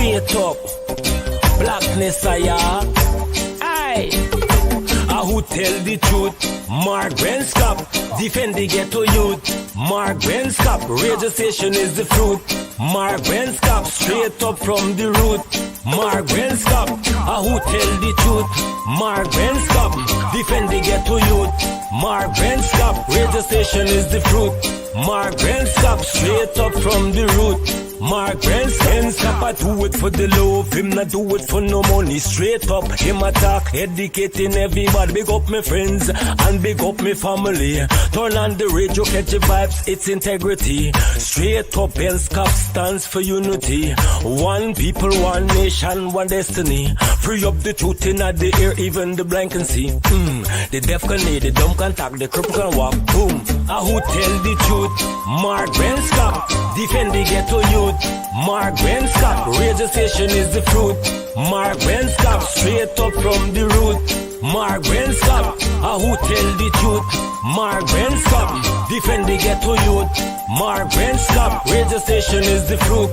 straight up. Blackness I aye. Who tell the truth? Mark Benskop, defend the ghetto youth. Mark Benskop, radio station is the fruit. Mark Benskop, straight up from the root. Mark Benskop, who tell the truth? Mark Benskop, defend the ghetto youth. Mark Benskop, radio station is the fruit. Mark Benskop, straight up from the root. Mark Benskop, I do it for the love, him not do it for no money. Straight up, him attack, educating everybody. Big up my friends and big up my family. Turn on the radio, catch the vibes, it's integrity. Straight up, Benskop stands for unity. One people, one nation, one destiny. Free up the truth in the air, even the blind can see. The deaf can hear, the dumb can talk, the cripple can walk. Boom. Who tell the truth? Mark Benskop, defend the ghetto youth. Mark Benskop, radio station is the fruit. Mark Benskop, straight up from the root. Mark Benskop, who tell the truth? Mark Benskop, defend the ghetto youth. Mark Benskop, radio station is the fruit.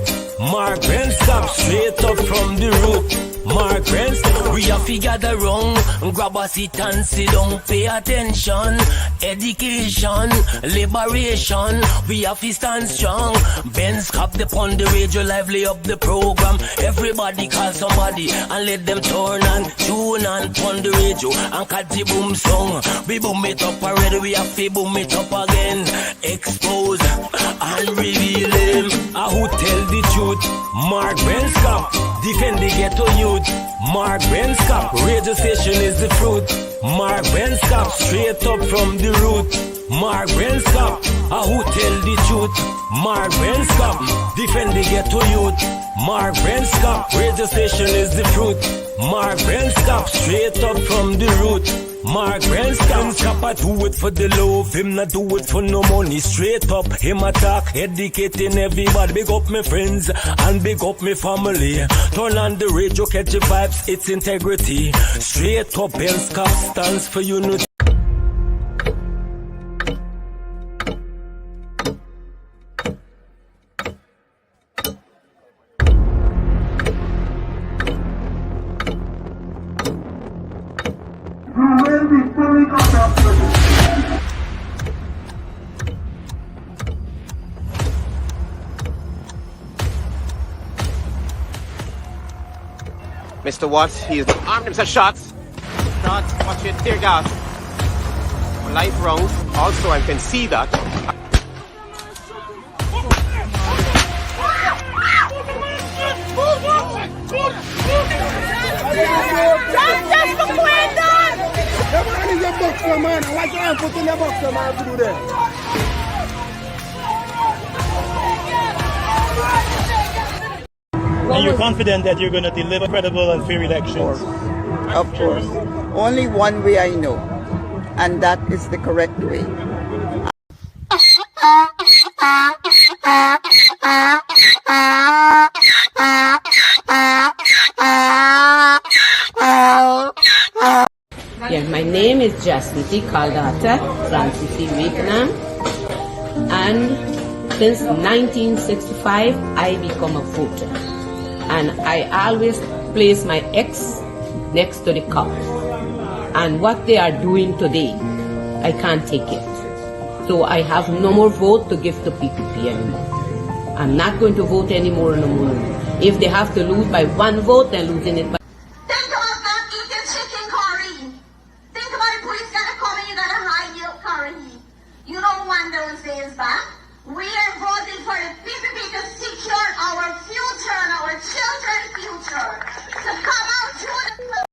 Mark Benskop, straight up from the root. Mark Benskop, we have to gather wrong, grab a seat and sit down, pay attention. Education, liberation, we have to stand strong. Benskop upon the radio, lively up the program. Everybody call somebody and let them turn and tune and pon the radio and catch the boom song. We boom it up already, we have to boom it up again. Expose and reveal him. Who tell the truth? Mark Benskop, defend the ghetto youth. Mark Benskop, radio station is the fruit. Mark Benskop, straight up from the root. Mark Benskop, who tell the truth? Mark Benskop, defend the ghetto youth. Mark Benskop, radio station is the fruit. Mark Benskop, straight up from the root. Mark Benskop, I do it for the love, him not do it for no money. Straight up, him attack, educating everybody. Big up my friends and big up my family. Turn on the radio, catch the vibes, it's integrity. Straight up, Benskop stands for unity. Mr. Watts, he has armed himself shots. Shots, watch it, tear gas. Live rounds. Also, I can see that. Just for Quendon! The man is a boxer, man. I like him putting a boxer, man, to do that. Are you confident that you're going to deliver credible and fair elections? Of course. Only one way I know, and that is the correct way. Yeah, my name is Jasmine Caldata Francis Wakenham, and since 1965 I become a voter. And I always place my ex next to the cup. And what they are doing today, I can't take it. So I have no more vote to give to PPP anymore. I'm not going to vote anymore no more. If they have to lose by one vote, they're losing it by... Think about not eating chicken curry. Think about the police gotta come and you gotta hide your curry. You don't want those days back. We are voting for the PPP to secure our future and our children's future. To come out through the...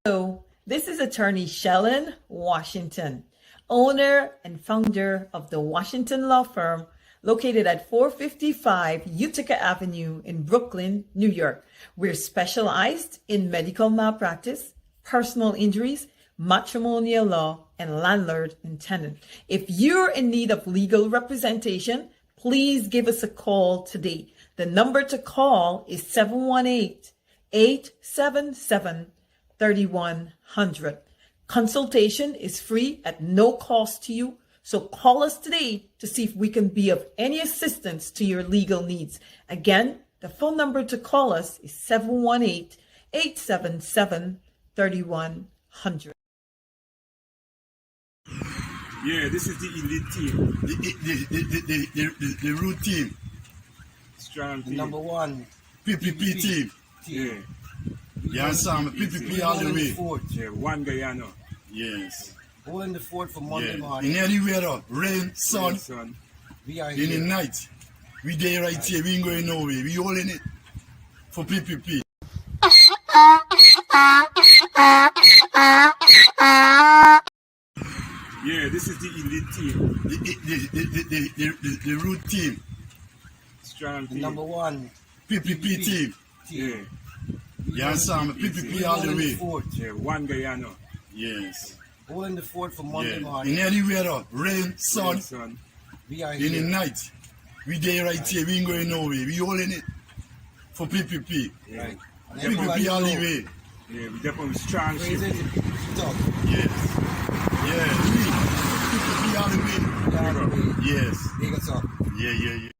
Hello, this is attorney Shellen Washington, owner and founder of the Washington Law Firm, located at 455 Utica Avenue in Brooklyn, New York. We're specialized in medical malpractice, personal injuries, matrimonial law, and landlord and tenant. If you're in need of legal representation, please give us a call today. The number to call is 718-877-3100. Consultation is free at no cost to you. So call us today to see if we can be of any assistance to your legal needs. Again, the phone number to call us is 718-877-3100. Yeah, this is the elite team. The root team. Strong team. Number one. PPP team. Yeah. Yeah, Sam. PPP all the way. Yeah, one Guyana. Yes. Holding the fort for Monday morning. In any weather, rain, sun. We are in here. the night. We there right here. We ain't going nowhere. We holding it for PPP. Yeah, this is the elite team. The root team. Strong team. Number one. PPP team. Yeah. Yeah, Sam. PPP all the way. Yeah, one Guyana. Yes. Holding the fort for Monday morning. In any weather, rain, sun. We are in here. the night. We there right here. We ain't going nowhere. We holding it for PPP. Right. PPP all the way. Yeah, we definitely strong shit. Yes. Yeah. PPP all the way. Yes. Big us up. Yeah.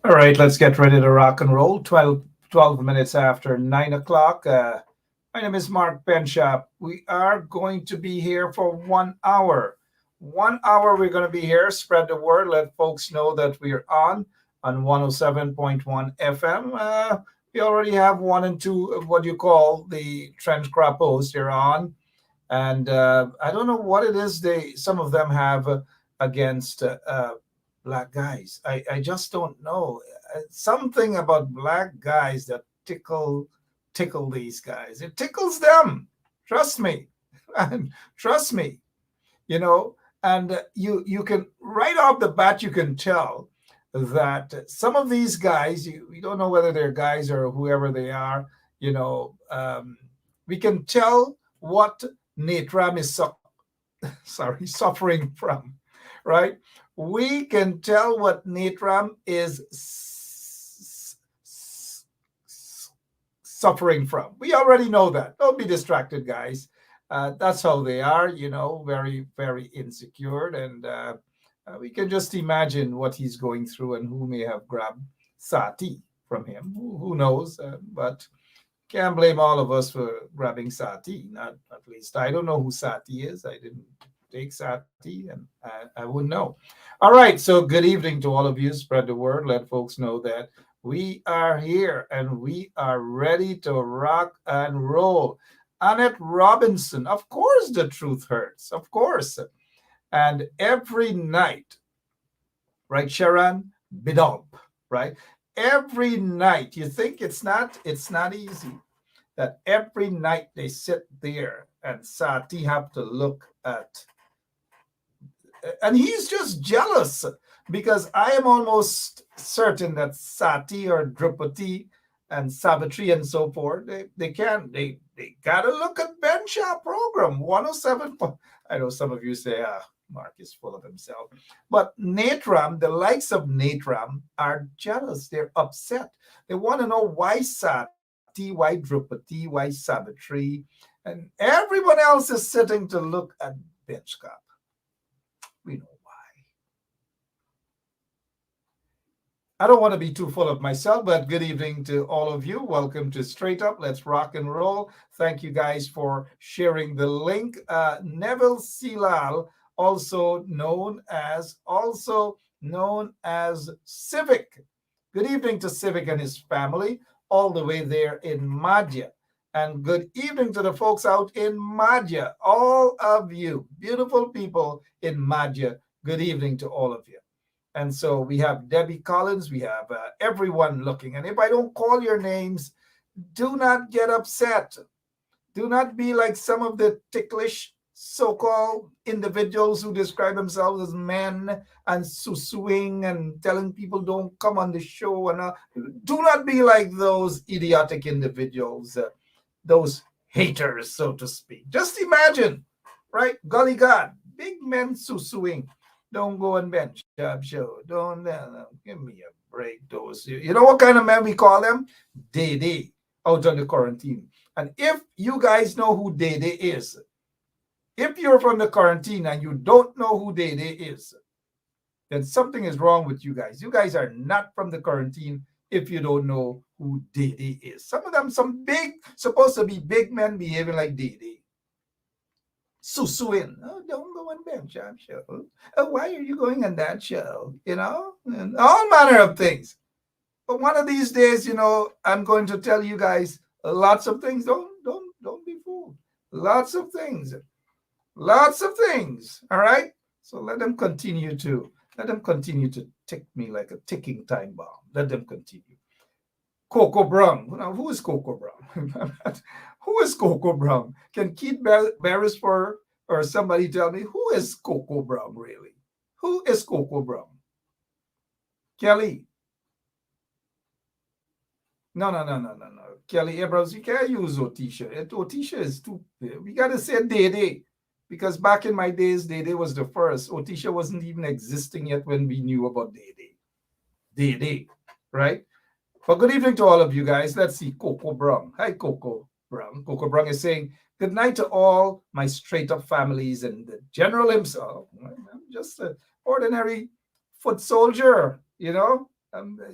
All right, let's get ready to rock and roll. 12 minutes after 9 o'clock. My name is Mark Benshop. We are going to be here for 1 hour. 1 hour we're going to be here. Spread the word. Let folks know that we are on 107.1 FM. We already have 1 and 2 of what you call the trench crappos here on. And I don't know what it is some of them have against black guys. I just don't know. Something about black guys that tickle these guys. It tickles them. Trust me. Trust me. You know, and you can right off the bat you can tell that some of these guys, you don't know whether they're guys or whoever they are, you know, we can tell what Natram is suffering from, right? We can tell what Natram is suffering from. We already know that. Don't be distracted, guys. That's how they are, you know, very, very insecure. And we can just imagine what he's going through and who may have grabbed Sati from him. Who knows? But can't blame all of us for grabbing Sati. Not at least. I don't know who Sati is. I didn't take Sati, and I wouldn't know. All right. So good evening to all of you. Spread the word. Let folks know that we are here and we are ready to rock and roll. Annette Robinson, of course the truth hurts, of course. And every night, right, Sharon Bidolp, right? Every night, you think it's not easy that every night they sit there and Sati have to look at, and he's just jealous because I am almost certain that Sati or Drupati and Savitri and so forth, they gotta look at Benshop program 107. I know some of you say, Mark is full of himself. But Natram, the likes of Natram are jealous. They're upset. They want to know why Sati, why Drupati, why Savitri, and everyone else is sitting to look at Benshop. We know why. I don't want to be too full of myself, but good evening to all of you. Welcome to Straight Up. Let's rock and roll. Thank you guys for sharing the link. Neville Silal also known as Civic. Good evening to Civic and his family, all the way there in Madhya. And good evening to the folks out in Madhya, all of you, beautiful people in Madhya. Good evening to all of you. And so we have Debbie Collins, we have everyone looking. And if I don't call your names, do not get upset. Do not be like some of the ticklish so-called individuals who describe themselves as men and suing and telling people don't come on the show. And do not be like those idiotic individuals, those haters, so to speak. Just imagine, right? Golly God, big men suing. Don't go and bench job show. Don't give me a break. Those, you know what kind of men we call them? Dede, out on the quarantine. And if you guys know who Dede is, if you're from the quarantine and you don't know who Dede is, then something is wrong with you guys. You guys are not from the quarantine if you don't know who Dede is. Some of them, some big, supposed to be big men behaving like Dede. Susuin. Oh, don't go on bench job show. Oh, why are you going on that show? You know, and all manner of things. But one of these days, you know, I'm going to tell you guys lots of things. Don't be fooled. Lots of things. All right. So let them continue to tick me like a ticking time bomb. Let them continue. Coco Brown. Now, who is Coco Brown? Who is Coco Brown? Can Keith Beresford or somebody tell me who is Coco Brown really? Who is Coco Brown? Kelly. No. Kelly Abrams, you can't use Otisha. Otisha is too, we got to say Dede. Because back in my days, Dede was the first. Otisha wasn't even existing yet when we knew about Dede. Dede, right? But good evening to all of you guys. Let's see, Coco Brown. Hi, Coco Brown. Coco Brown is saying, good night to all my straight-up families and the general himself. I'm just an ordinary foot soldier, you know?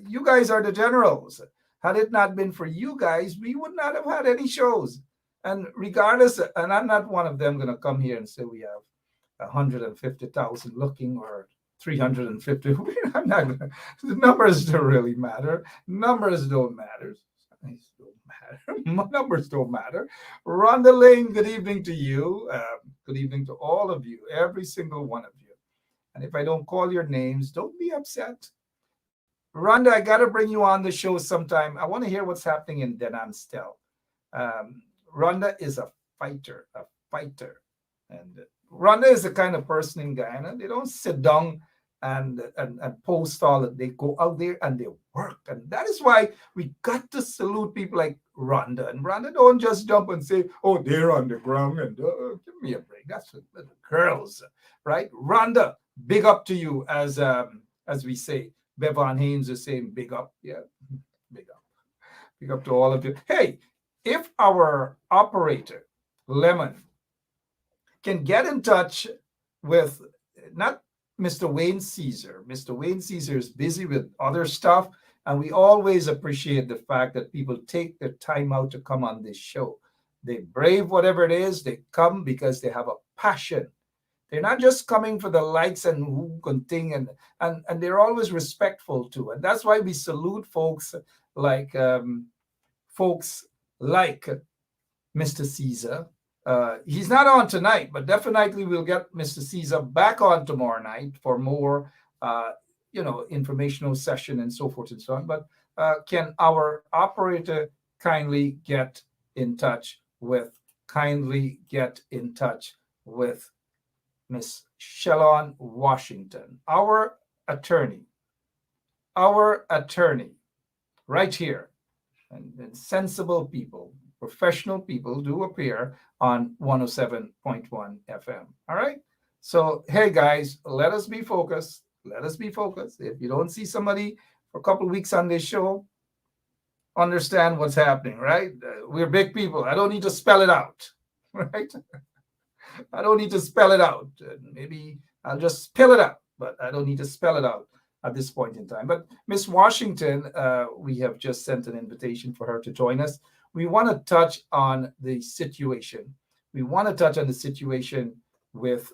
You guys are the generals. Had it not been for you guys, we would not have had any shows. And regardless, and I'm not one of them going to come here and say we have 150,000 looking or 350. I'm not going to. The numbers don't really matter. Numbers don't matter. Numbers don't matter. Rhonda Lane, good evening to you. Good evening to all of you, every single one of you. And if I don't call your names, don't be upset. Rhonda, I got to bring you on the show sometime. I want to hear what's happening in Denamstel. Rhonda is a fighter. And Rhonda is the kind of person in Guyana, they don't sit down and post all that. They go out there and they work. And that is why we got to salute people like Rhonda. And Rhonda don't just jump and say, oh, they're on the ground and give me a break. That's for the girls, right? Rhonda, big up to you, as we say. Bevan Haynes is saying big up. Yeah, big up. Big up to all of you. Hey, if our operator, Lemon, can get in touch with not Mr. Wayne Caesar. Mr. Wayne Caesar is busy with other stuff, and we always appreciate the fact that people take their time out to come on this show. They brave whatever it is. They come because they have a passion. They're not just coming for the likes and who can thing, and they're always respectful too. And that's why we salute folks like Mr. Caesar. He's not on tonight, but definitely we'll get Mr. Caesar back on tomorrow night for more, informational session and so forth and so on. But can our operator kindly get in touch with Miss Shellon Washington, our attorney right here. And sensible people, professional people do appear on 107.1 FM. All right. So, hey, guys, let us be focused. If you don't see somebody for a couple of weeks on this show, understand what's happening, right? We're big people. I don't need to spell it out, right? I don't need to spell it out. Maybe I'll just spell it out, but I don't need to spell it out at this point in time. But Miss Washington, we have just sent an invitation for her to join us. We want to touch on the situation. with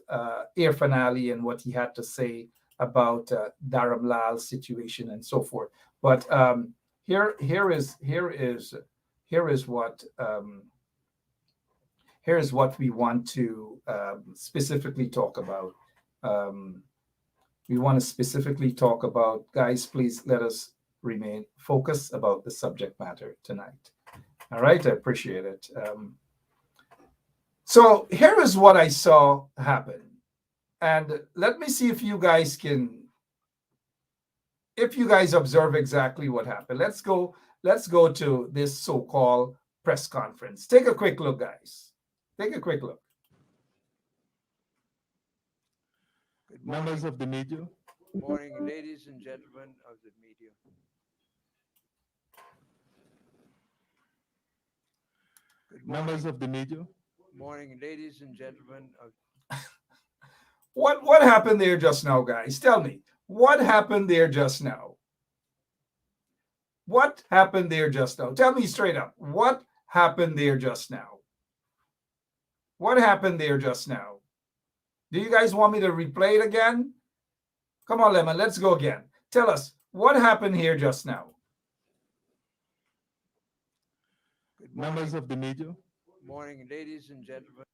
Irfaan Ali and what he had to say about Dharam Lal's situation and so forth. But here is what we want to specifically talk about. We want to specifically talk about, guys, please let us remain focused about the subject matter tonight. All right, I appreciate it. So here is what I saw happen. And let me see if you guys observe exactly what happened. Let's go to this so-called press conference. Take a quick look, guys. Take a quick look. Members of the media. Good morning, ladies and gentlemen of the media. Members of the media. Good morning, ladies and gentlemen of... What happened there just now, guys? Tell me. What happened there just now? What happened there just now? Tell me straight up. What happened there just now? What happened there just now? Do you guys want me to replay it again? Come on, Lemon, let's go again. Tell us, what happened here just now? Members of the media. Good morning, ladies and gentlemen.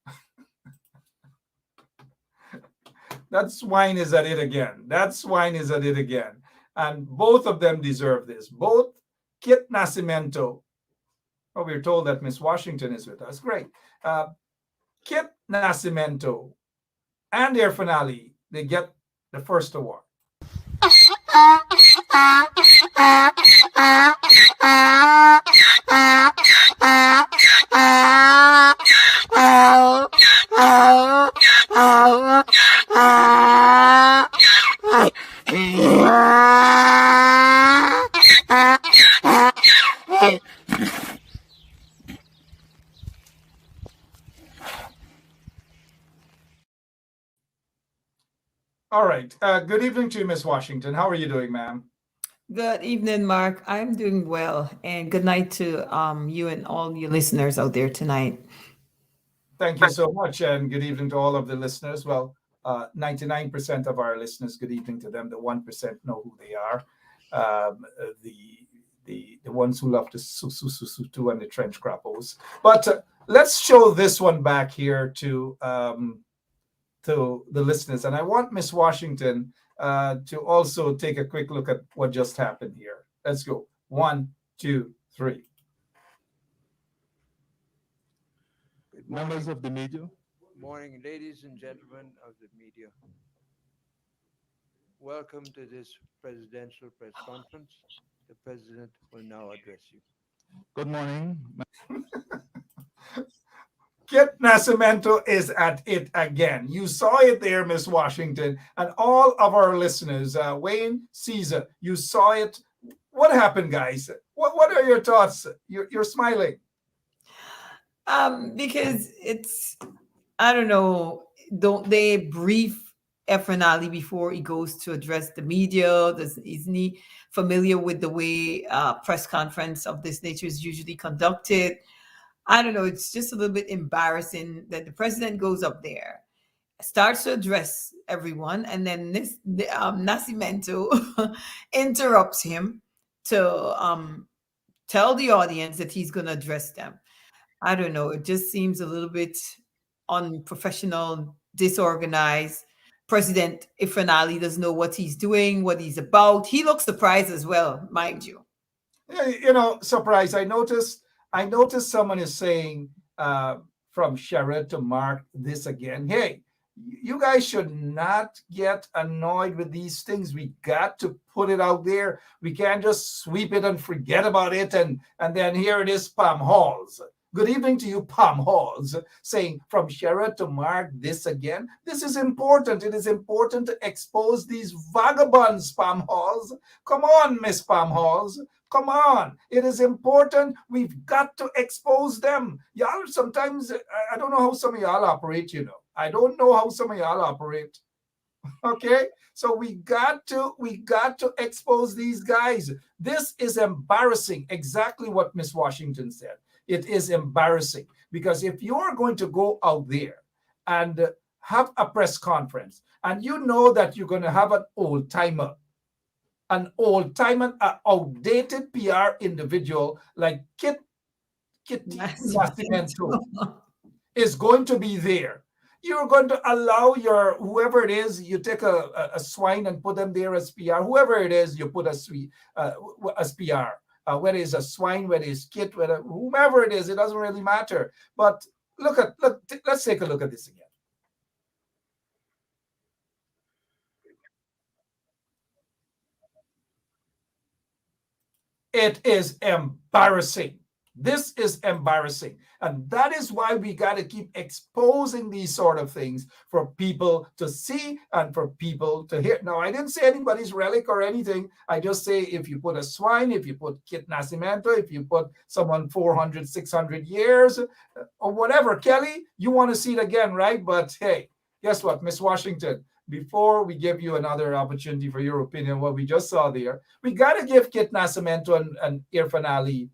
That swine is at it again. That swine is at it again. And both of them deserve this. Both Kit Nascimento. Oh, we're told that Miss Washington is with us. Great. Kit Nascimento and Irfaan Ali, they get the first award. All right. Good evening to you, Miss Washington. How are you doing, ma'am? Good evening, Mark. I'm doing well. And good night to you and all your listeners out there tonight. Thank you so much. And good evening to all of the listeners. Well, 99% of our listeners, good evening to them. The 1% know who they are. The ones who love to su and the trench crappos. But let's show this one back here to the listeners. And I want Miss Washington to also take a quick look at what just happened here. Let's go. 1, 2, 3. Members of the media. Good morning, ladies and gentlemen of the media. Welcome to this presidential press conference. The president will now address you. Good morning. Kit Nascimento is at it again. You saw it there, Miss Washington, and all of our listeners. Wayne, Caesar, you saw it. What happened, guys? What are your thoughts? You're smiling. Because it's, I don't know, don't they brief Irfaan Ali before he goes to address the media? Isn't he familiar with the way press conference of this nature is usually conducted? I don't know. It's just a little bit embarrassing that the president goes up there, starts to address everyone, and then this Nascimento interrupts him to tell the audience that he's going to address them. I don't know. It just seems a little bit unprofessional, disorganized. President Irfaan Ali doesn't know what he's doing, what he's about. He looks surprised as well, mind you. You know, surprised. I noticed someone is saying from Sherrod to Mark this again. Hey, you guys should not get annoyed with these things. We got to put it out there. We can't just sweep it and forget about it. And then here it is, Pam Halls. Good evening to you, Pam Halls, saying from Sherrod to Mark this again. This is important. It is important to expose these vagabonds, Pam Halls. Come on, Miss Pam Halls. Come on. It is important. We've got to expose them. Y'all sometimes, I don't know how some of y'all operate, you know. I don't know how some of y'all operate. Okay? So we got to expose these guys. This is embarrassing. Exactly what Miss Washington said. It is embarrassing because if you're going to go out there and have a press conference and you know that you're going to have an old-timer, an outdated PR individual like Kit Nascimento is going to be there. You're going to allow your whoever it is, you take a swine and put them there as PR. Whoever it is, you put as PR. Whether it's a swine, whether it's Kit, whomever it is, it doesn't really matter. But let's take a look at this again. It is embarrassing. This is embarrassing. And that is why we got to keep exposing these sort of things for people to see and for people to hear. Now, I didn't say anybody's relic or anything. I just say if you put a swine, if you put Kit Nascimento, if you put someone 400, 600 years or whatever, Kelly, you want to see it again, right? But hey, guess what, Miss Washington? Before we give you another opportunity for your opinion, what we just saw there, we got to give Kit Nascimento and Irfaan Ali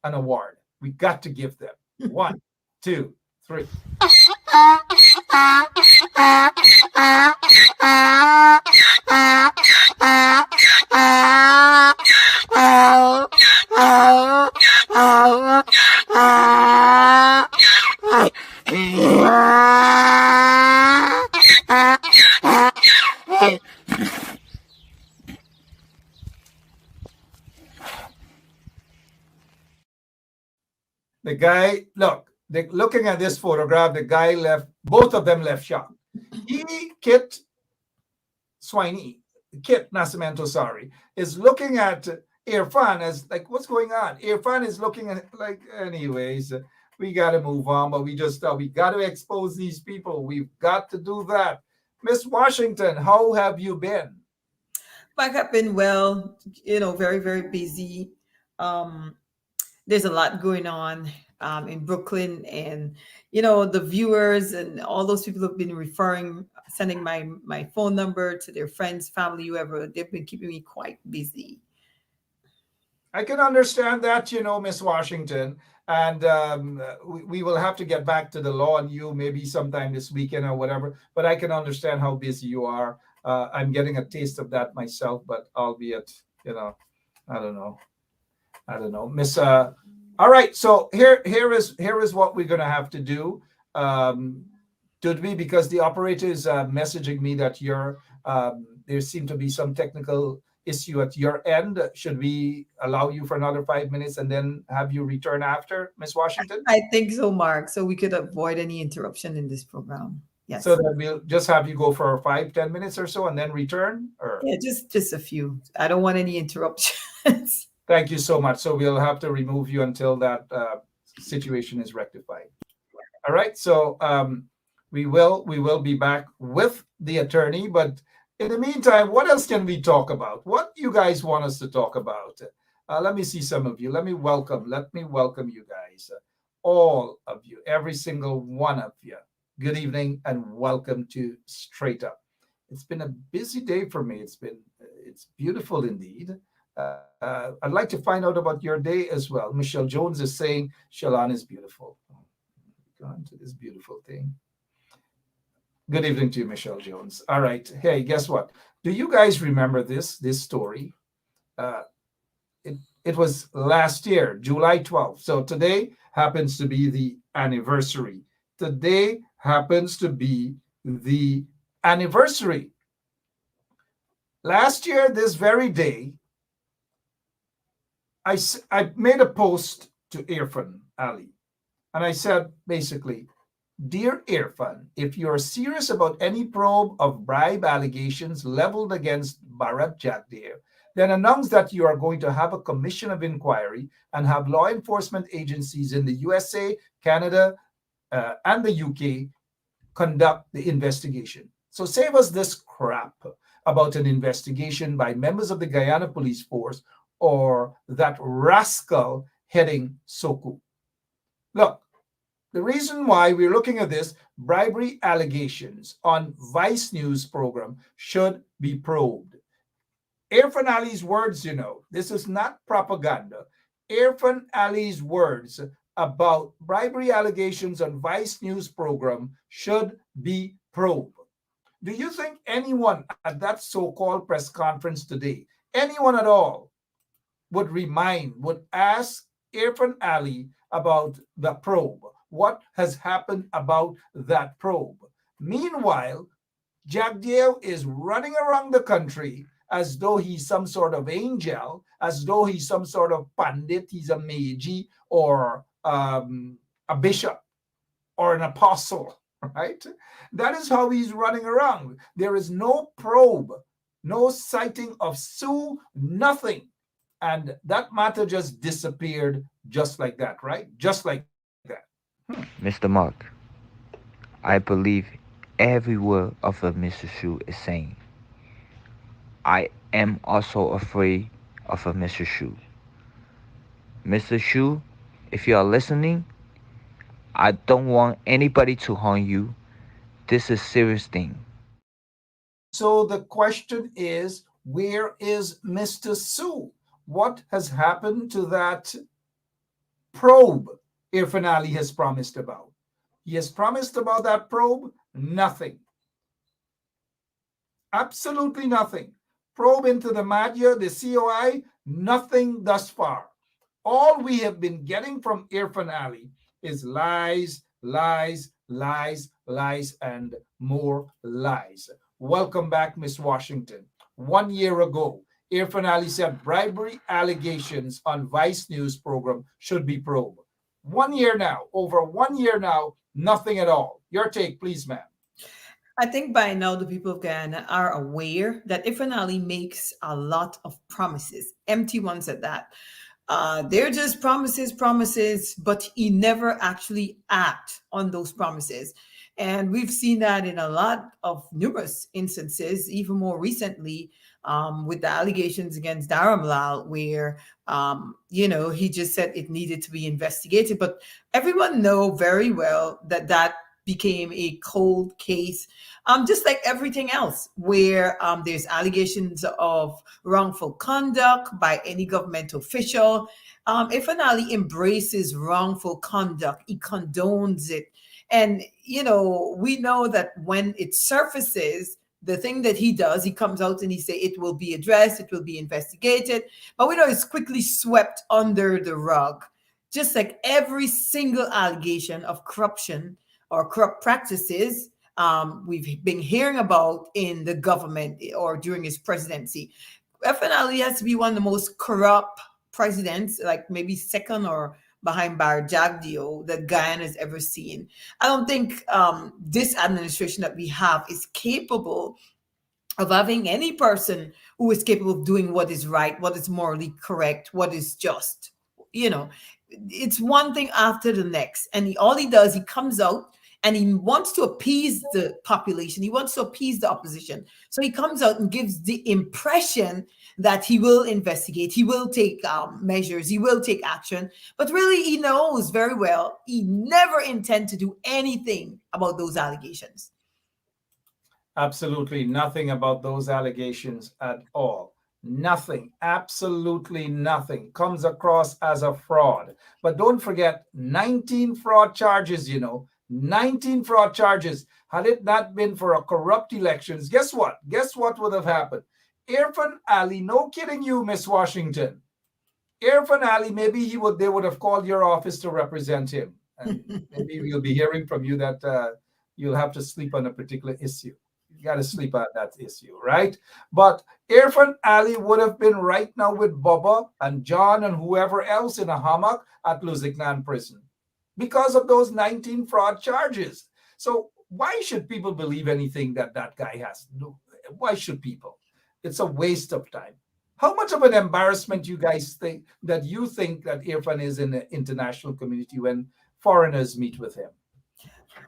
an award. We got to give them. 1, 2, 3. The guy, looking at this photograph, the guy left, both of them left shocked. Kit Nascimento, is looking at Irfaan as like, what's going on? Irfaan is looking at like, anyways, we got to move on, but we just thought we got to expose these people. We've got to do that. Miss Washington, how have you been? Mike, I've been well, very, very busy. There's a lot going on in Brooklyn, and the viewers and all those people have been sending my phone number to their friends, family, whoever. They've been keeping me quite busy. I can understand that, Miss Washington, and we will have to get back to the law and you maybe sometime this weekend or whatever. But I can understand how busy you are. I'm getting a taste of that myself, but albeit, I don't know, Miss. All right, so here is what we're gonna have to do. Because the operator is messaging me that there seem to be some technical issue at your end. Should we allow you for another 5 minutes and then have you return after, Miss Washington? I think so, Mark. So we could avoid any interruption in this program. Yes. So then we'll just have you go for 5-10 minutes or so and then return, or yeah, just a few. I don't want any interruptions. Thank you so much. So we'll have to remove you until that situation is rectified. All right. So we will be back with the attorney. But in the meantime, what else can we talk about? What you guys want us to talk about? Let me see some of you. Let me welcome you guys, all of you, every single one of you. Good evening and welcome to Straight Up. It's been a busy day for me. It's beautiful indeed. I'd like to find out about your day as well. Michelle Jones is saying Shalon is beautiful. Gone to this beautiful thing. Good evening to you, Michelle Jones. All right. Hey, guess what? Do you guys remember this story? It was last year, July 12th. So today happens to be the anniversary. Today happens to be the anniversary. Last year, this very day, I made a post to Irfaan Ali, and I said, basically, Dear Irfaan, if you're serious about any probe of bribe allegations leveled against Bharat Jagdev, then announce that you are going to have a commission of inquiry and have law enforcement agencies in the USA, Canada, and the UK conduct the investigation. So save us this crap about an investigation by members of the Guyana Police Force or that rascal heading Soku. Look, the reason why we're looking at this, bribery allegations on Vice News program should be probed. Irfaan Ali's words, this is not propaganda. Irfaan Ali's words about bribery allegations on Vice News program should be probe. Do you think anyone at that so-called press conference today, anyone at all, would ask Irfaan Ali about the probe? What has happened about that probe? Meanwhile, Jagdeo is running around the country as though he's some sort of angel, as though he's some sort of pandit, he's a magi or a bishop or an apostle, right? That is how he's running around. There is no probe, no sighting of Sue, nothing. And that matter just disappeared just like that, right? Just like that. Mr. Mark, I believe every word of what Mr. Shu is saying. I am also afraid of a Mr. Shu. Mr. Shu, if you are listening, I don't want anybody to harm you. This is a serious thing. So the question is, where is Mr. Sue? What has happened to that probe Irfaan Ali has promised about? He has promised about that probe nothing. Absolutely nothing. Probe into the Madhya, the COI, nothing thus far. All we have been getting from Irfaan Ali is lies, lies, lies, lies, and more lies. Welcome back, Miss Washington. 1 year ago, Irfaan Ali said bribery allegations on Vice News program should be probed. 1 year now, over 1 year now, nothing at all. Your take, please, ma'am. I think by now the people of Guyana are aware that Irfaan Ali makes a lot of promises, empty ones at that. They're just promises, but he never actually act on those promises. And we've seen that in a lot of numerous instances, even more recently with the allegations against Dharamlal, where, he just said it needed to be investigated. But everyone know very well that that became a cold case, just like everything else, where there's allegations of wrongful conduct by any government official. Irfaan Ali embraces wrongful conduct, he condones it. And, we know that when it surfaces, the thing that he does, he comes out and he say it will be addressed, it will be investigated. But we know it's quickly swept under the rug, just like every single allegation of corruption or corrupt practices we've been hearing about in the government or during his presidency. Irfaan Ali has to be one of the most corrupt presidents, like maybe second or behind Bar Jagdeo, that Guyana has ever seen. I don't think this administration that we have is capable of having any person who is capable of doing what is right, what is morally correct, what is just. It's one thing after the next. And all he does, he comes out and he wants to appease the population. He wants to appease the opposition. So he comes out and gives the impression that he will investigate, he will take measures, he will take action. But really, he knows very well he never intend to do anything about those allegations. Absolutely nothing about those allegations at all. Nothing, absolutely nothing. Comes across as a fraud. But don't forget, 19 fraud charges, 19 fraud charges. Had it not been for a corrupt elections, guess what? Guess what would have happened? Irfaan Ali, no kidding you, Miss Washington. Irfaan Ali, maybe they would have called your office to represent him. And maybe we'll be hearing from you that you'll have to sleep on a particular issue. You got to sleep on that issue, right? But Irfaan Ali would have been right now with Bubba and John and whoever else in a hammock at Luzignan prison because of those 19 fraud charges. So why should people believe anything that guy has? Why should people? It's a waste of time. How much of an embarrassment you guys think that Irfaan is in the international community when foreigners meet with him?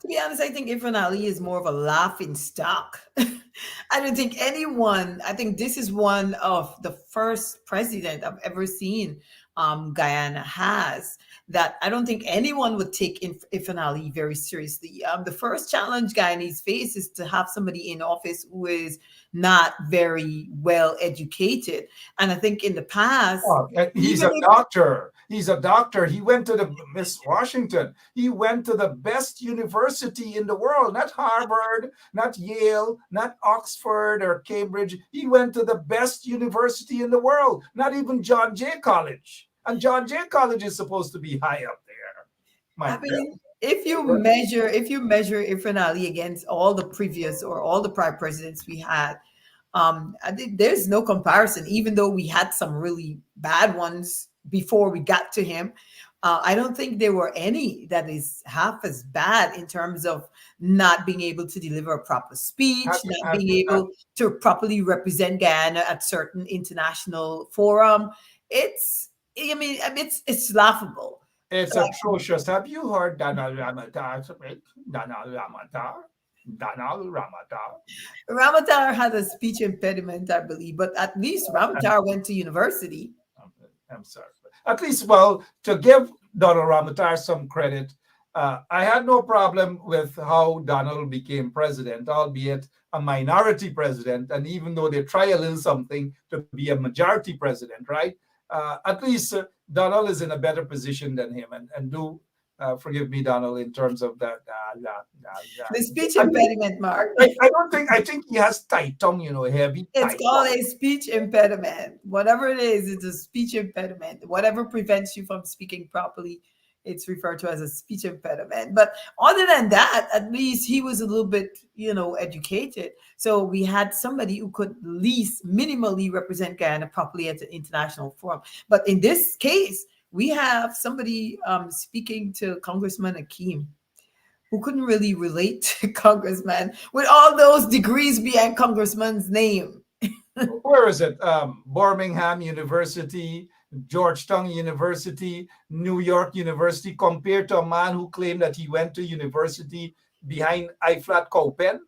To be honest, I think Irfaan Ali is more of a laughing stock. I don't think I think this is one of the first president I've ever seen Guyana has that I don't think anyone would take Irfaan Ali very seriously. The first challenge Guyanese face is to have somebody in office who is not very well educated. And I think in the past, he's a doctor. He's a doctor. He went to the Miss Washington. He went to the best university in the world, not Harvard, not Yale, not Oxford or Cambridge. He went to the best university in the world, not even John Jay College. And John Jay College is supposed to be high up there. I mean, if you measure Irfaan Ali against all the previous or all the prior presidents we had, I think there's no comparison. Even though we had some really bad ones before we got to him, I don't think there were any that is half as bad in terms of not being able to deliver a proper speech, not being able to properly represent Guyana at certain international forum. It's laughable. It's atrocious. Have you heard Donald Ramatar speak? Donald Ramatar. Ramatar had a speech impediment, I believe, but at least Ramatar went to university. I'm sorry. At least, well, to give Donald Ramatar some credit, I had no problem with how Donald became president, albeit a minority president. And even though they try a little something to be a majority president, right? At least Donald is in a better position than him. And do forgive me, Donald, in terms of that. The speech impediment, Mark. I think he has tight tongue, heavy. It's called a speech impediment. Whatever it is, it's a speech impediment. Whatever prevents you from speaking properly, it's referred to as a speech impediment. But other than that, at least he was a little bit, educated. So we had somebody who could at least minimally represent Guyana properly at the international forum. But in this case, we have somebody speaking to Congressman Akeem, who couldn't really relate to Congressman with all those degrees behind Congressman's name. Where is it? Birmingham University, Georgetown University, New York University, compared to a man who claimed that he went to university behind I-Flat Copen.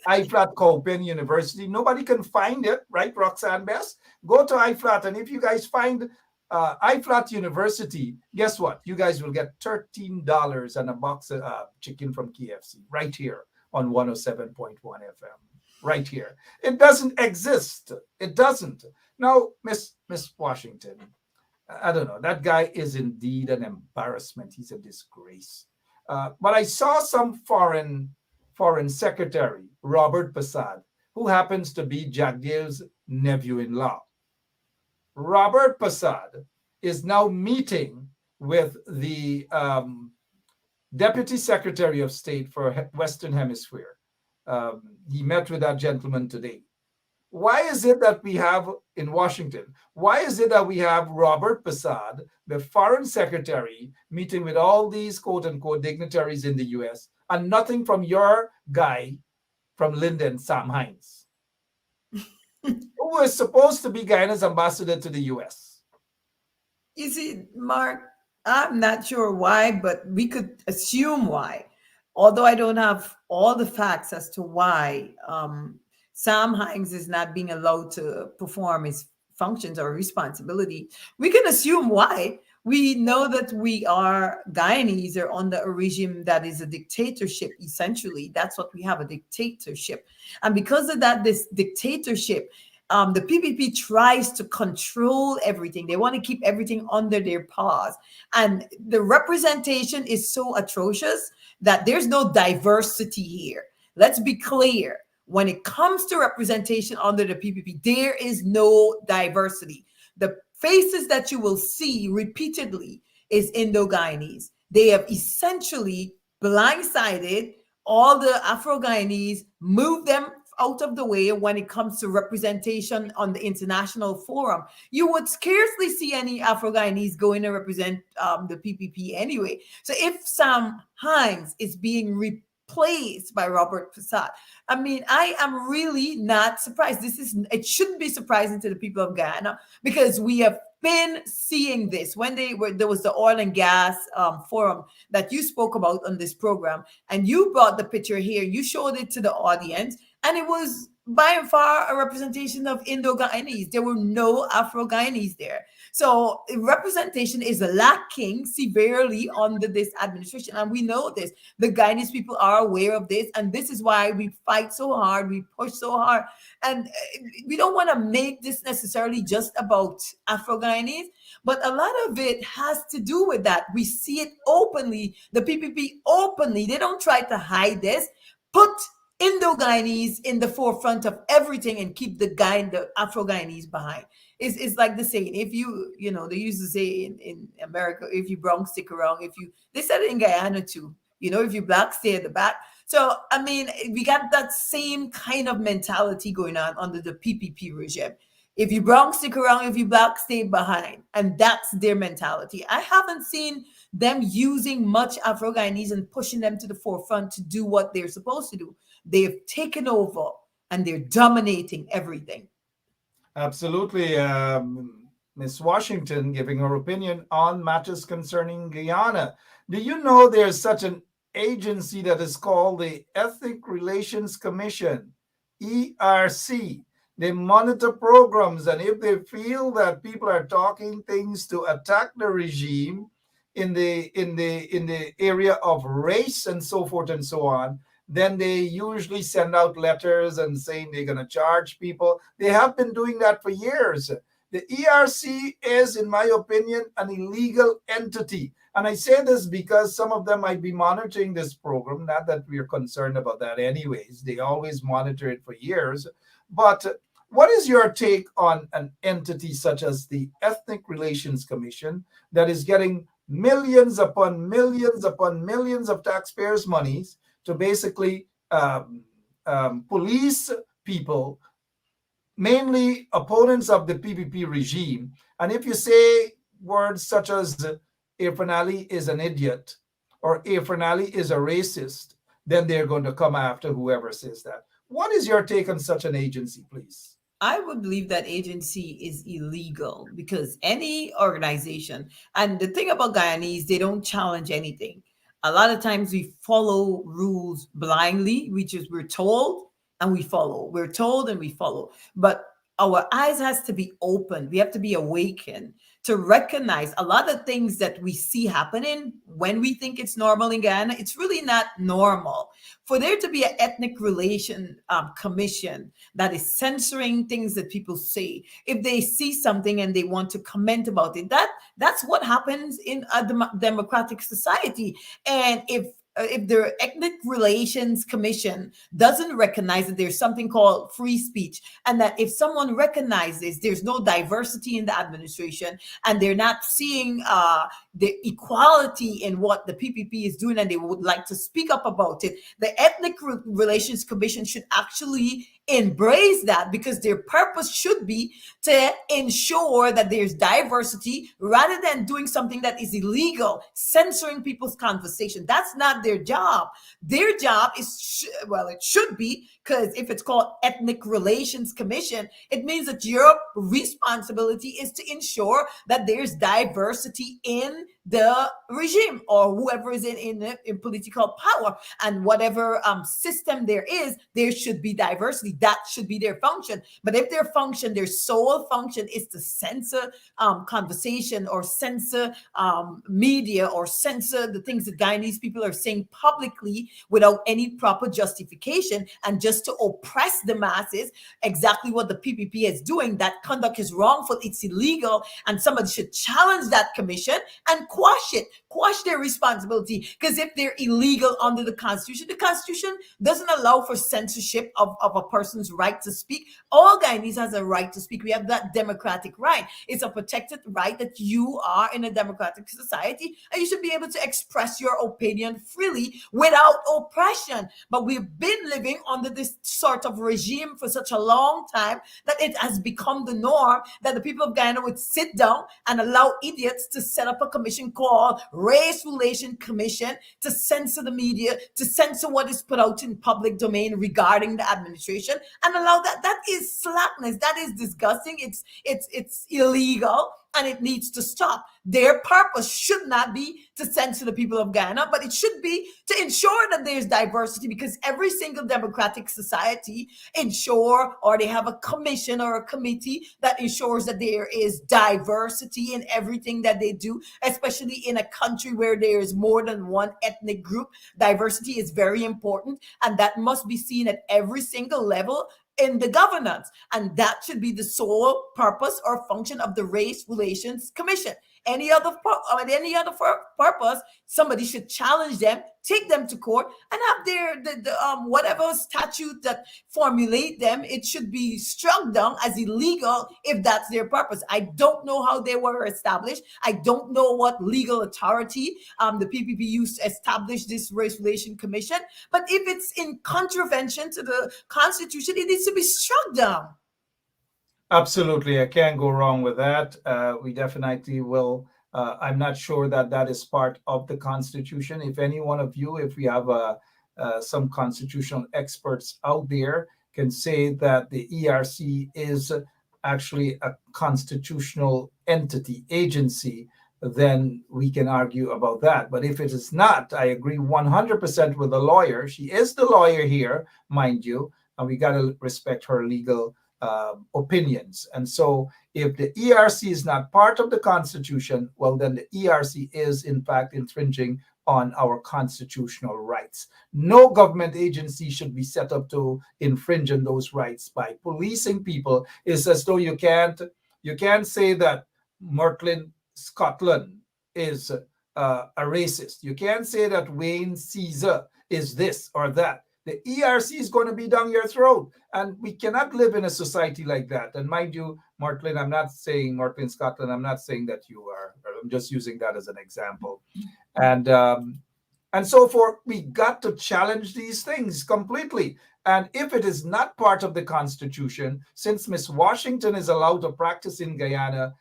I-Flat Copen University. Nobody can find it, right, Roxanne Best? Go to I-Flat, and if you guys find I-Flat University, guess what? You guys will get $13 and a box of chicken from KFC right here on 107.1 FM. Right here. It doesn't exist. It doesn't. Now, Miss Washington, I don't know. That guy is indeed an embarrassment. He's a disgrace. But I saw some foreign secretary, Robert Passad, who happens to be Jagdev's nephew-in-law. Robert Passad is now meeting with the Deputy Secretary of State for Western Hemisphere. He met with that gentleman today. Why is it that we have in Washington, why is it that we have Robert Passad, the foreign secretary, meeting with all these quote-unquote dignitaries in the U.S., and nothing from your guy from Linden, Sam Hines, who is supposed to be Guyana's ambassador to the U.S.? You see, Mark, I'm not sure why, but we could assume why. Although I don't have all the facts as to why Sam Hines is not being allowed to perform his functions or responsibility, we can assume why. We know that we are Guyanese are under a regime that is a dictatorship, essentially. That's what we have, a dictatorship. And because of that, this dictatorship, the PPP tries to control everything. They want to keep everything under their paws. And the representation is so atrocious that there's no diversity here. Let's be clear. When it comes to representation under the PPP, there is no diversity. The faces that you will see repeatedly is Indo-Guyanese. They have essentially blindsided all the Afro-Guyanese, moved them out of the way when it comes to representation on the international forum. You would scarcely see any Afro-Guyanese going to represent the PPP anyway. So if Sam Hines is being replaced by Robert Passad, I mean, I am really not surprised. It shouldn't be surprising to the people of Guyana, because we have been seeing this when there was the oil and gas forum that you spoke about on this program, and you brought the picture here, you showed it to the audience, and it was by and far a representation of Indo-Guyanese. There were no Afro-Guyanese there. So representation is lacking severely under this administration. And we know this. The Guyanese people are aware of this. And this is why we fight so hard. We push so hard. And we don't want to make this necessarily just about Afro-Guyanese, but a lot of it has to do with that. We see it openly. The PPP openly, they don't try to hide this. Put Indo-Guyanese in the forefront of everything and keep the Afro-Guyanese behind. It's like the saying, if they used to say in America, if you brown, stick around. They said it in Guyana too, if you black, stay at the back. So, I mean, we got that same kind of mentality going on under the PPP regime. If you brown, stick around. If you black, stay behind. And that's their mentality. I haven't seen them using much Afro-Guyanese and pushing them to the forefront to do what they're supposed to do. They've taken over and they're dominating everything. Absolutely. Ms. Washington giving her opinion on matters concerning Guyana. Do you know there's such an agency that is called the Ethnic Relations Commission, ERC? They monitor programs, and if they feel that people are talking things to attack the regime in the area of race and so forth and so on, then they usually send out letters and saying they're going to charge people. They have been doing that for years. The ERC is, in my opinion, an illegal entity. And I say this because some of them might be monitoring this program. Not that we're concerned about that anyways. They always monitor it for years. But what is your take on an entity such as the Ethnic Relations Commission that is getting millions upon millions upon millions of taxpayers' monies to basically police people, mainly opponents of the PPP regime? And if you say words such as Irfaan Ali is an idiot or Irfaan Ali is a racist, then they're going to come after whoever says that. What is your take on such an agency, please? I would believe that agency is illegal because any organization, and the thing about Guyanese, they don't challenge anything. A lot of times we follow rules blindly, we're told and we follow. We're told and we follow. But our eyes has to be open. We have to be awakened to recognize a lot of things that we see happening when we think it's normal in Guyana. It's really not normal. For there to be an ethnic relation commission that is censoring things that people say, if they see something and they want to comment about it, that's what happens in a democratic society. And if the Ethnic Relations Commission doesn't recognize that there's something called free speech, and that if someone recognizes there's no diversity in the administration and they're not seeing the equality in what the PPP is doing and they would like to speak up about it, the Ethnic Relations Commission should actually embrace that, because their purpose should be to ensure that there's diversity rather than doing something that is illegal, censoring people's conversation. That's not their job. Their job is, it should be, because if it's called Ethnic Relations Commission, it means that your responsibility is to ensure that there's diversity in the regime or whoever is in political power, and whatever system there is, there should be diversity. That should be their function. But if their sole function is to censor conversation or censor media or censor the things that Guyanese people are saying publicly without any proper justification and just to oppress the masses, exactly what the PPP is doing, that conduct is wrongful, it's illegal, and somebody should challenge that commission and quash their responsibility. Because if they're illegal under the Constitution doesn't allow for censorship of a person's right to speak. All Guyanese has a right to speak. We have that democratic right. It's a protected right that you are in a democratic society and you should be able to express your opinion freely without oppression. But we've been living under this sort of regime for such a long time that it has become the norm that the people of Guyana would sit down and allow idiots to set up a commission called Race Relation Commission to censor the media, to censor what is put out in public domain regarding the administration, and allow that. That is slackness. That is disgusting. It's illegal. and it needs to stop. Their purpose should not be to censor the people of Guyana, but it should be to ensure that there's diversity, because every single democratic society ensure, or they have a commission or a committee that ensures that there is diversity in everything that they do, especially in a country where there is more than one ethnic group. Diversity is very important, and that must be seen at every single level in the governance, and that should be the sole purpose or function of the Race Relations Commission. Any other purpose, somebody should challenge them, take them to court, and have their whatever statute that formulate them. It should be struck down as illegal if that's their purpose. I don't know how they were established. I don't know what legal authority the PPP used to establish this Race Relation Commission. But if it's in contravention to the Constitution, it needs to be struck down. Absolutely, I can't go wrong with that. We definitely will. I'm not sure that that is part of the Constitution. If any one of you, if we have some constitutional experts out there, can say that the ERC is actually a constitutional entity, agency, then we can argue about that. But if it is not, I agree 100% with the lawyer. She is the lawyer here, mind you, and we got to respect her legal opinions. And so if the ERC is not part of the Constitution, well, then the ERC is in fact infringing on our constitutional rights. No government agency should be set up to infringe on those rights by policing people. It's as though you can't say that Merklyn Scotland is a racist. You can't say that Wayne Caesar is this or that. The ERC is going to be down your throat, and we cannot live in a society like that. And mind you, Merklyn, I'm not saying Merklyn Scotland, I'm not saying that you are. I'm just using that as an example. And so forth. We got to challenge these things completely. And if it is not part of the Constitution, since Miss Washington is allowed to practice in Guyana,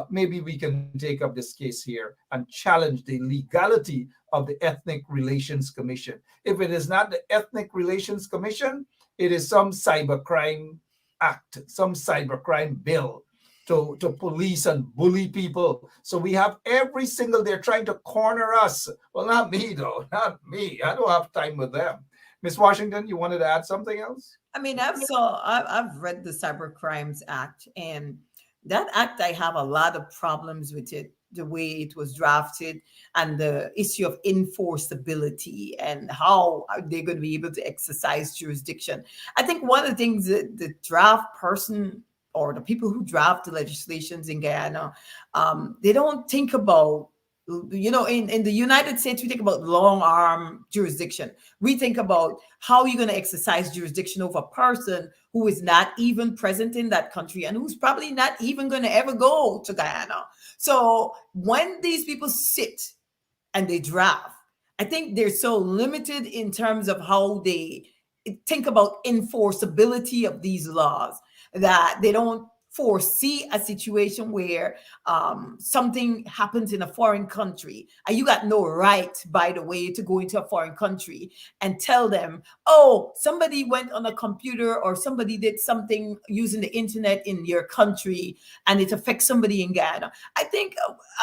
maybe we can take up this case here and challenge the legality of the Ethnic Relations Commission. If it is not the Ethnic Relations Commission, it is some cybercrime act, some cybercrime bill to police and bully people. So we have every single, they're trying to corner us. Well, not me though, not me. I don't have time with them. Miss Washington, you wanted to add something else? I mean, I've read the Cyber Crimes Act, and that act, I have a lot of problems with it, the way it was drafted, and the issue of enforceability and how are they going to be able to exercise jurisdiction. I think one of the things that the draft person or the people who draft the legislations in Guyana, they don't think about, in the United States, we think about long arm jurisdiction. We think about how you're going to exercise jurisdiction over a person who is not even present in that country and who's probably not even going to ever go to Guyana. So when these people sit and they draft, I think they're so limited in terms of how they think about enforceability of these laws that they don't foresee a situation where something happens in a foreign country and you got no right, by the way, to go into a foreign country and tell them, oh, somebody went on a computer or somebody did something using the internet in your country and it affects somebody in Guyana. I think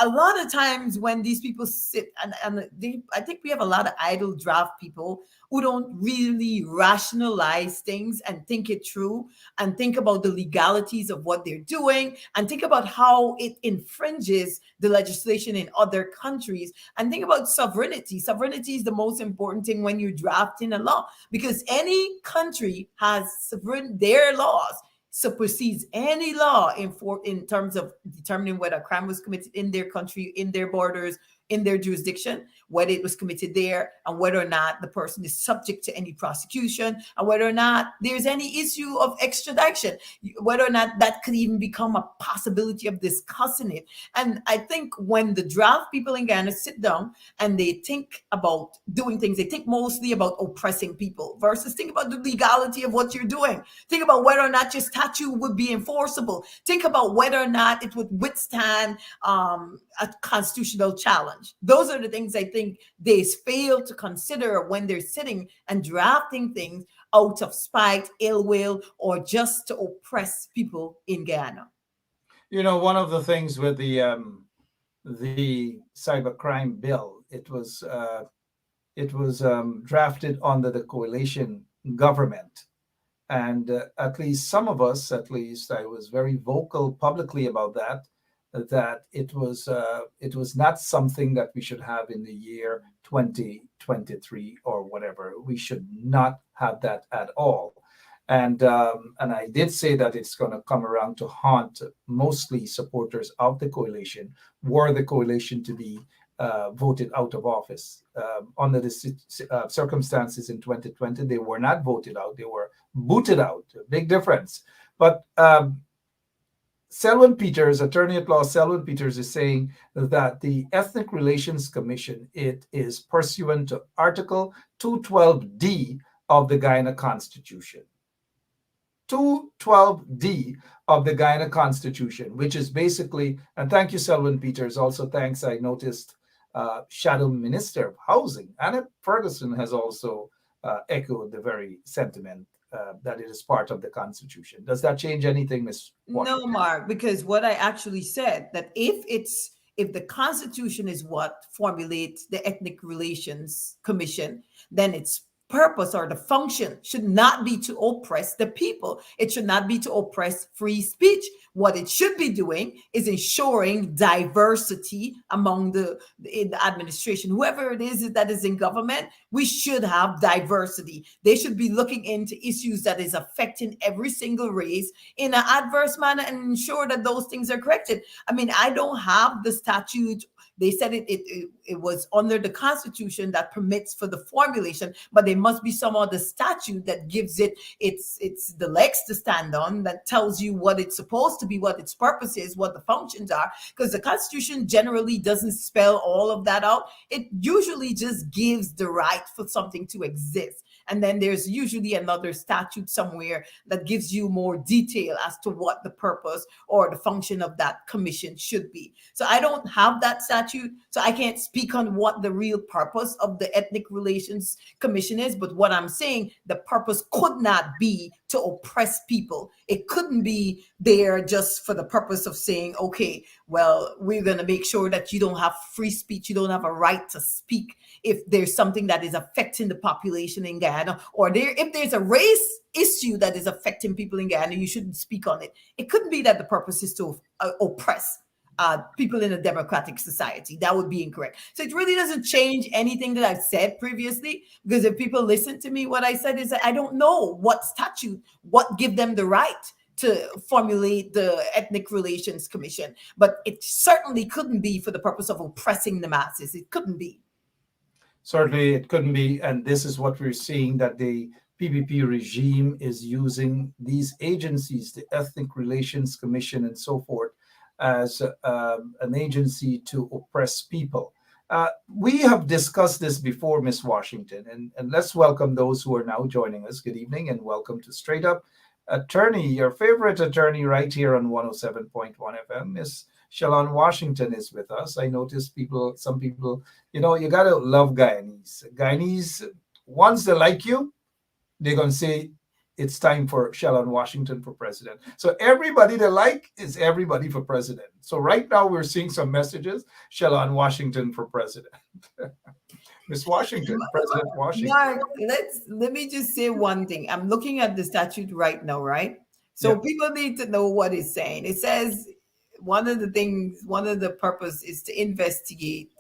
a lot of times when these people sit I think we have a lot of idle draft people who don't really rationalize things and think it through and think about the legalities of what they're doing and think about how it infringes the legislation in other countries and think about sovereignty. Sovereignty is the most important thing when you're drafting a law, because any country has their laws supersedes any law in terms of determining whether a crime was committed in their country, in their borders, in their jurisdiction, whether it was committed there, and whether or not the person is subject to any prosecution, and whether or not there's any issue of extradition, whether or not that could even become a possibility of discussing it. And I think when the draft people in Ghana sit down and they think about doing things, they think mostly about oppressing people versus think about the legality of what you're doing. Think about whether or not your statute would be enforceable. Think about whether or not it would withstand a constitutional challenge. Those are the things I think they fail to consider when they're sitting and drafting things out of spite, ill will, or just to oppress people in Guyana. One of the things with the cybercrime bill, it was drafted under the coalition government, and at least some of us, at least I was very vocal publicly about that it was not something that we should have in the year 2023 or whatever. We should not have that at all. And I did say that it's going to come around to haunt mostly supporters of the coalition, were the coalition to be voted out of office. Under the circumstances in 2020, they were not voted out, they were booted out. A big difference. But Selwyn Peters, attorney at law Selwyn Peters, is saying that the Ethnic Relations Commission, it is pursuant to Article 212D of the Guyana Constitution. 212D of the Guyana Constitution, which is basically, and thank you, Selwyn Peters. Also, thanks, I noticed Shadow Minister of Housing, Annette Ferguson, has also echoed the very sentiment that it is part of the Constitution. Does that change anything, Ms. Washington? No, Mark, because what I actually said, that if the Constitution is what formulates the Ethnic Relations Commission, then its purpose or the function should not be to oppress the people. It should not be to oppress free speech. What it should be doing is ensuring diversity among in the administration. Whoever it is that is in government, we should have diversity. They should be looking into issues that is affecting every single race in an adverse manner and ensure that those things are corrected. I mean, I don't have the statute. They said it was under the Constitution that permits for the formulation, but there must be some other statute that gives it's the legs to stand on, that tells you what it's supposed to be, what its purpose is, what the functions are. Because the Constitution generally doesn't spell all of that out. It usually just gives the right for something to exist. And then there's usually another statute somewhere that gives you more detail as to what the purpose or the function of that commission should be. So I don't have that statute, so I can't speak on what the real purpose of the Ethnic Relations Commission is. But what I'm saying, the purpose could not be to oppress people. It couldn't be there just for the purpose of saying, okay, well, we're going to make sure that you don't have free speech, you don't have a right to speak if there's something that is affecting the population in Guyana, or if there's a race issue that is affecting people in Guyana, you shouldn't speak on it. It couldn't be that the purpose is to oppress people in a democratic society. That would be incorrect. So it really doesn't change anything that I've said previously, because if people listen to me, what I said is that I don't know what statute, what give them the right to formulate the Ethnic Relations Commission, but it certainly couldn't be for the purpose of oppressing the masses. It couldn't be. Certainly it couldn't be, and this is what we're seeing, that the PPP regime is using these agencies, the Ethnic Relations Commission and so forth, as an agency to oppress people. We have discussed this before, Ms. Washington, and let's welcome those who are now joining us. Good evening and welcome to Straight Up. Attorney, your favorite attorney right here on 107.1 FM, Ms. Shalon Washington is with us. I noticed some people, you gotta love Guyanese. Guyanese, once they like you, they're gonna say it's time for Shalon Washington for president. So everybody they like is everybody for president. So right now we're seeing some messages, Shalon Washington for president. Ms. Washington, President Washington. Mark, let me just say one thing. I'm looking at the statute right now, right? So people need to know what it's saying. It says one of the purpose is to investigate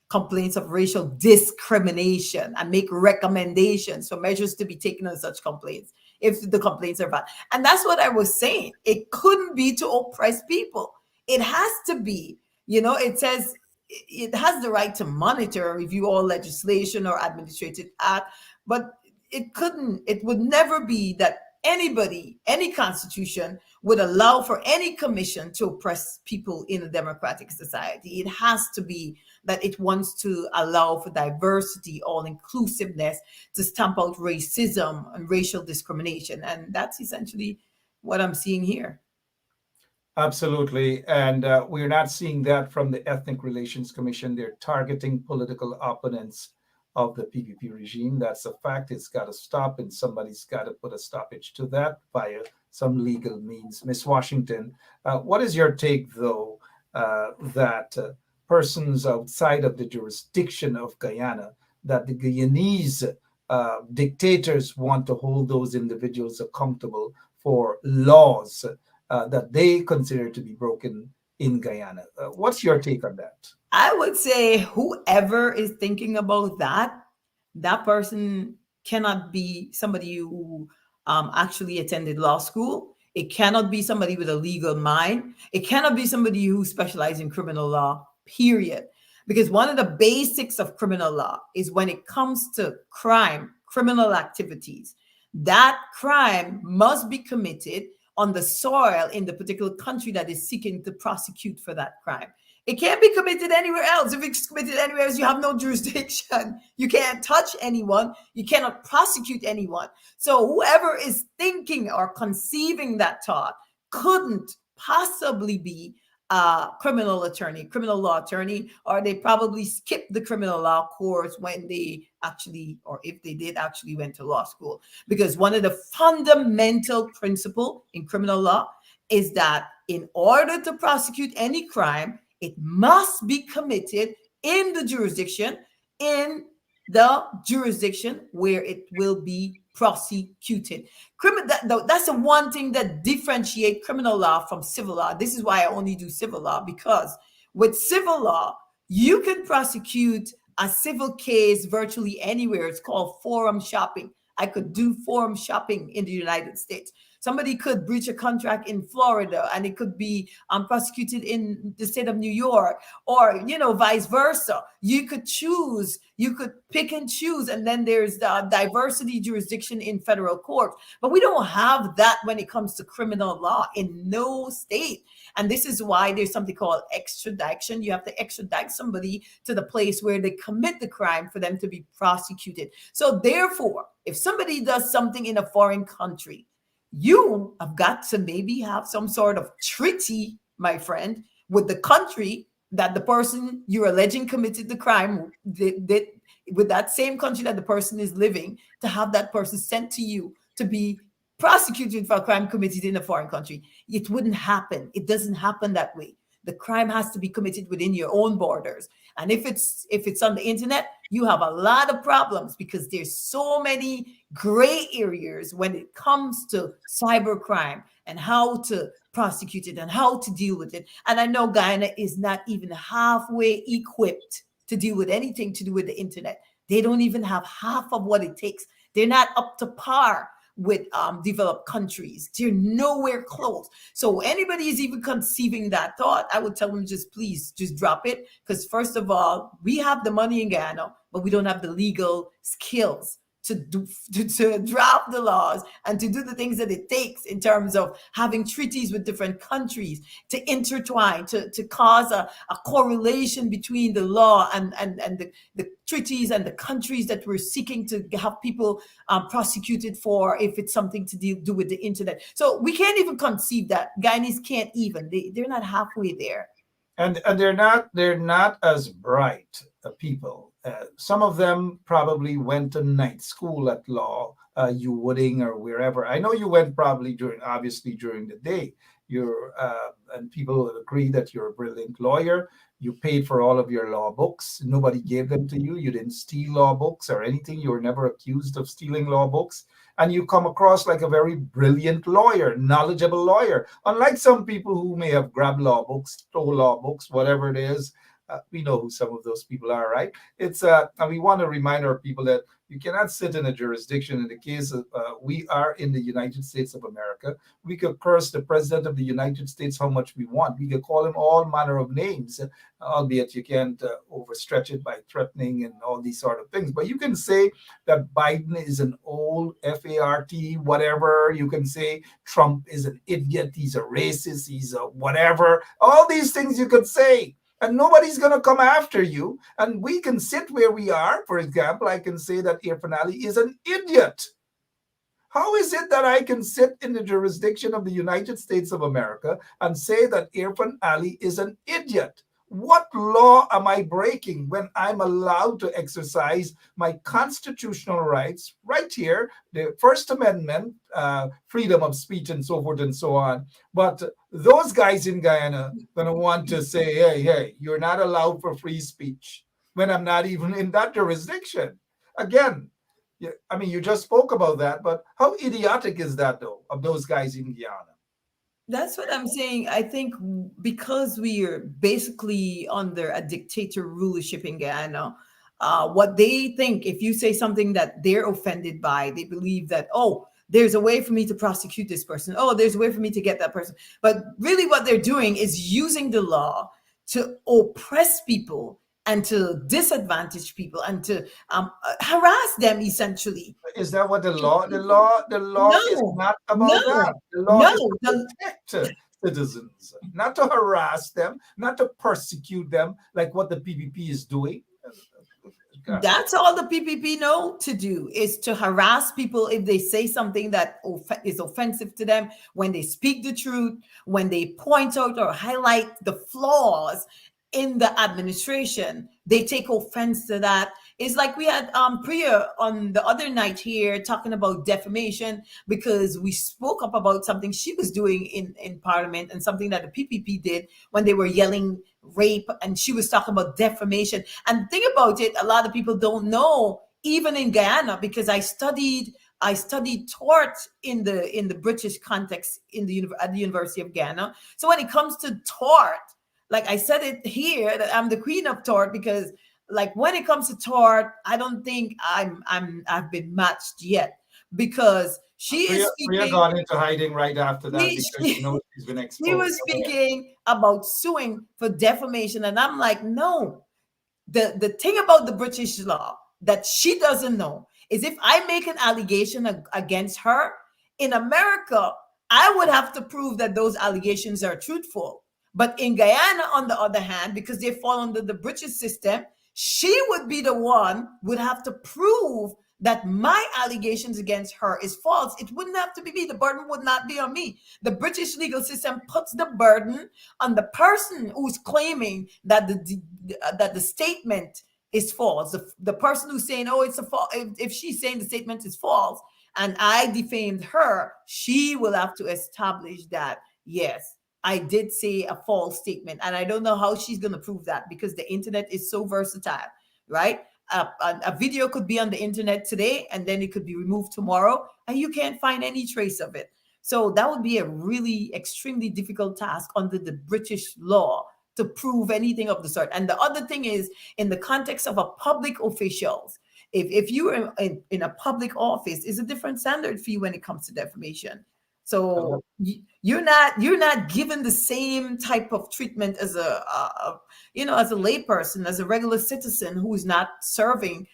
complaints of racial discrimination and make recommendations for measures to be taken on such complaints if the complaints are valid. And that's what I was saying. It couldn't be to oppress people. It has to be, it says it has the right to monitor and review all legislation or administrative act, but it would never be that anybody, any constitution would allow for any commission to oppress people in a democratic society. It has to be that it wants to allow for diversity, all inclusiveness, to stamp out racism and racial discrimination. And that's essentially what I'm seeing here. Absolutely. And we're not seeing that from the Ethnic Relations Commission. They're targeting political opponents of the PPP regime. That's a fact. It's got to stop, and somebody's got to put a stoppage to that via some legal means. Miss Washington, what is your take, though, that persons outside of the jurisdiction of Guyana, that the Guyanese dictators want to hold those individuals accountable for laws that they consider to be broken in Guyana? What's your take on that? I would say whoever is thinking about that, that person cannot be somebody who actually attended law school. It cannot be somebody with a legal mind. It cannot be somebody who specializes in criminal law, period. Because one of the basics of criminal law is when it comes to crime, criminal activities, that crime must be committed on the soil in the particular country that is seeking to prosecute for that crime. It can't be committed anywhere else. If it's committed anywhere else, you have no jurisdiction. You can't touch anyone. You cannot prosecute anyone. So whoever is thinking or conceiving that thought couldn't possibly be a criminal law attorney, or they probably skipped the criminal law course when they actually, or if they did actually went to law school. Because one of the fundamental principles in criminal law is that in order to prosecute any crime, it must be committed in the jurisdiction where it will be prosecuted. That's the one thing that differentiates criminal law from civil law. This is why I only do civil law, because with civil law, you can prosecute a civil case virtually anywhere. It's called forum shopping. I could do forum shopping in the United States. Somebody could breach a contract in Florida and it could be prosecuted in the state of New York, or, vice versa. You could choose, you could pick and choose. And then there's the diversity jurisdiction in federal court. But we don't have that when it comes to criminal law in no state. And this is why there's something called extradition. You have to extradite somebody to the place where they commit the crime for them to be prosecuted. So therefore, if somebody does something in a foreign country, you have got to maybe have some sort of treaty, my friend, with the country that the person you're alleging committed the crime with that same country that the person is living, to have that person sent to you to be prosecuted for a crime committed in a foreign country. It wouldn't happen. It doesn't happen that way. The crime has to be committed within your own borders. And if it's on the internet, you have a lot of problems, because there's so many gray areas when it comes to cybercrime and how to prosecute it and how to deal with it. And I know Guyana is not even halfway equipped to deal with anything to do with the internet. They don't even have half of what it takes. They're not up to par with developed countries. They're nowhere close. So anybody is even conceiving that thought, I would tell them, please drop it. Because first of all, we have the money in Guyana, but we don't have the legal skills to draft the laws and to do the things that it takes in terms of having treaties with different countries, to intertwine, to cause a correlation between the law and the treaties and the countries that we're seeking to have people prosecuted for, if it's something to do with the internet. So we can't even conceive that. Guyanese can't even. They're not halfway there. And they're not as bright people. Some of them probably went to night school at law, you Wooding or wherever. I know you went probably during the day. And people agree that you're a brilliant lawyer. You paid for all of your law books. Nobody gave them to you. You didn't steal law books or anything. You were never accused of stealing law books. And you come across like a very brilliant lawyer, knowledgeable lawyer. Unlike some people who may have grabbed law books, stole law books, whatever it is. We know who some of those people are, right? And we want to remind our people that you cannot sit in a jurisdiction. In the case of we are in the United States of America, we could curse the president of the United States how much we want. We could call him all manner of names, albeit you can't overstretch it by threatening and all these sort of things. But you can say that Biden is an old FART, whatever. You can say Trump is an idiot. He's a racist. He's a whatever. All these things you could say. And nobody's going to come after you. And we can sit where we are. For example, I can say that Irfaan Ali is an idiot. How is it that I can sit in the jurisdiction of the United States of America and say that Irfaan Ali is an idiot? What law am I breaking when I'm allowed to exercise my constitutional rights right here, the First Amendment, freedom of speech and so forth and so on? But those guys in Guyana gonna want to say, hey, you're not allowed for free speech when I'm not even in that jurisdiction. Again, I mean, you just spoke about that, but how idiotic is that, though, of those guys in Guyana? That's what I'm saying. I think because we are basically under a dictator rulership in Guyana, what they think, if you say something that they're offended by, they believe that, oh, there's a way for me to prosecute this person. Oh, there's a way for me to get that person. But really, what they're doing is using the law to oppress people and to disadvantage people and to harass them, essentially. Is that what the law? The law is not about that. The law is to protect citizens, not to harass them, not to persecute them, like what the PPP is doing. That's all the PPP know to do, is to harass people if they say something that is offensive to them, when they speak the truth, when they point out or highlight the flaws in the administration, they take offense to that. It's like we had Priya on the other night here talking about defamation, because we spoke up about something she was doing in Parliament and something that the PPP did when they were yelling rape, and she was talking about defamation. And the thing about it, a lot of people don't know, even in Guyana, because I studied tort in the British context at the University of Guyana. So when it comes to tort, like I said it here, that I'm the queen of tort, because like when it comes to tort, I don't think I've been matched yet, because she is speaking. Priya gone into hiding right after that because she knows she's been exposed. He was speaking about suing for defamation, and I'm like, no. The thing about the British law that she doesn't know is, if I make an allegation against her in America, I would have to prove that those allegations are truthful. But in Guyana, on the other hand, because they fall under the British system, she would be the one would have to prove that my allegations against her is false. It wouldn't have to be me. The burden would not be on me. The British legal system puts the burden on the person who's claiming that the statement is false. The person who's saying, oh, it's a false. If she's saying the statement is false and I defamed her, she will have to establish that, yes, I did say a false statement. And I don't know how she's going to prove that, because the internet is so versatile, right? A video could be on the internet today and then it could be removed tomorrow and you can't find any trace of it. So that would be a really extremely difficult task under the British law to prove anything of the sort. And the other thing is, in the context of a public officials, if you are in a public office, is a different standard for you when it comes to defamation. So you're not given the same type of treatment as a layperson, as a regular citizen who is not serving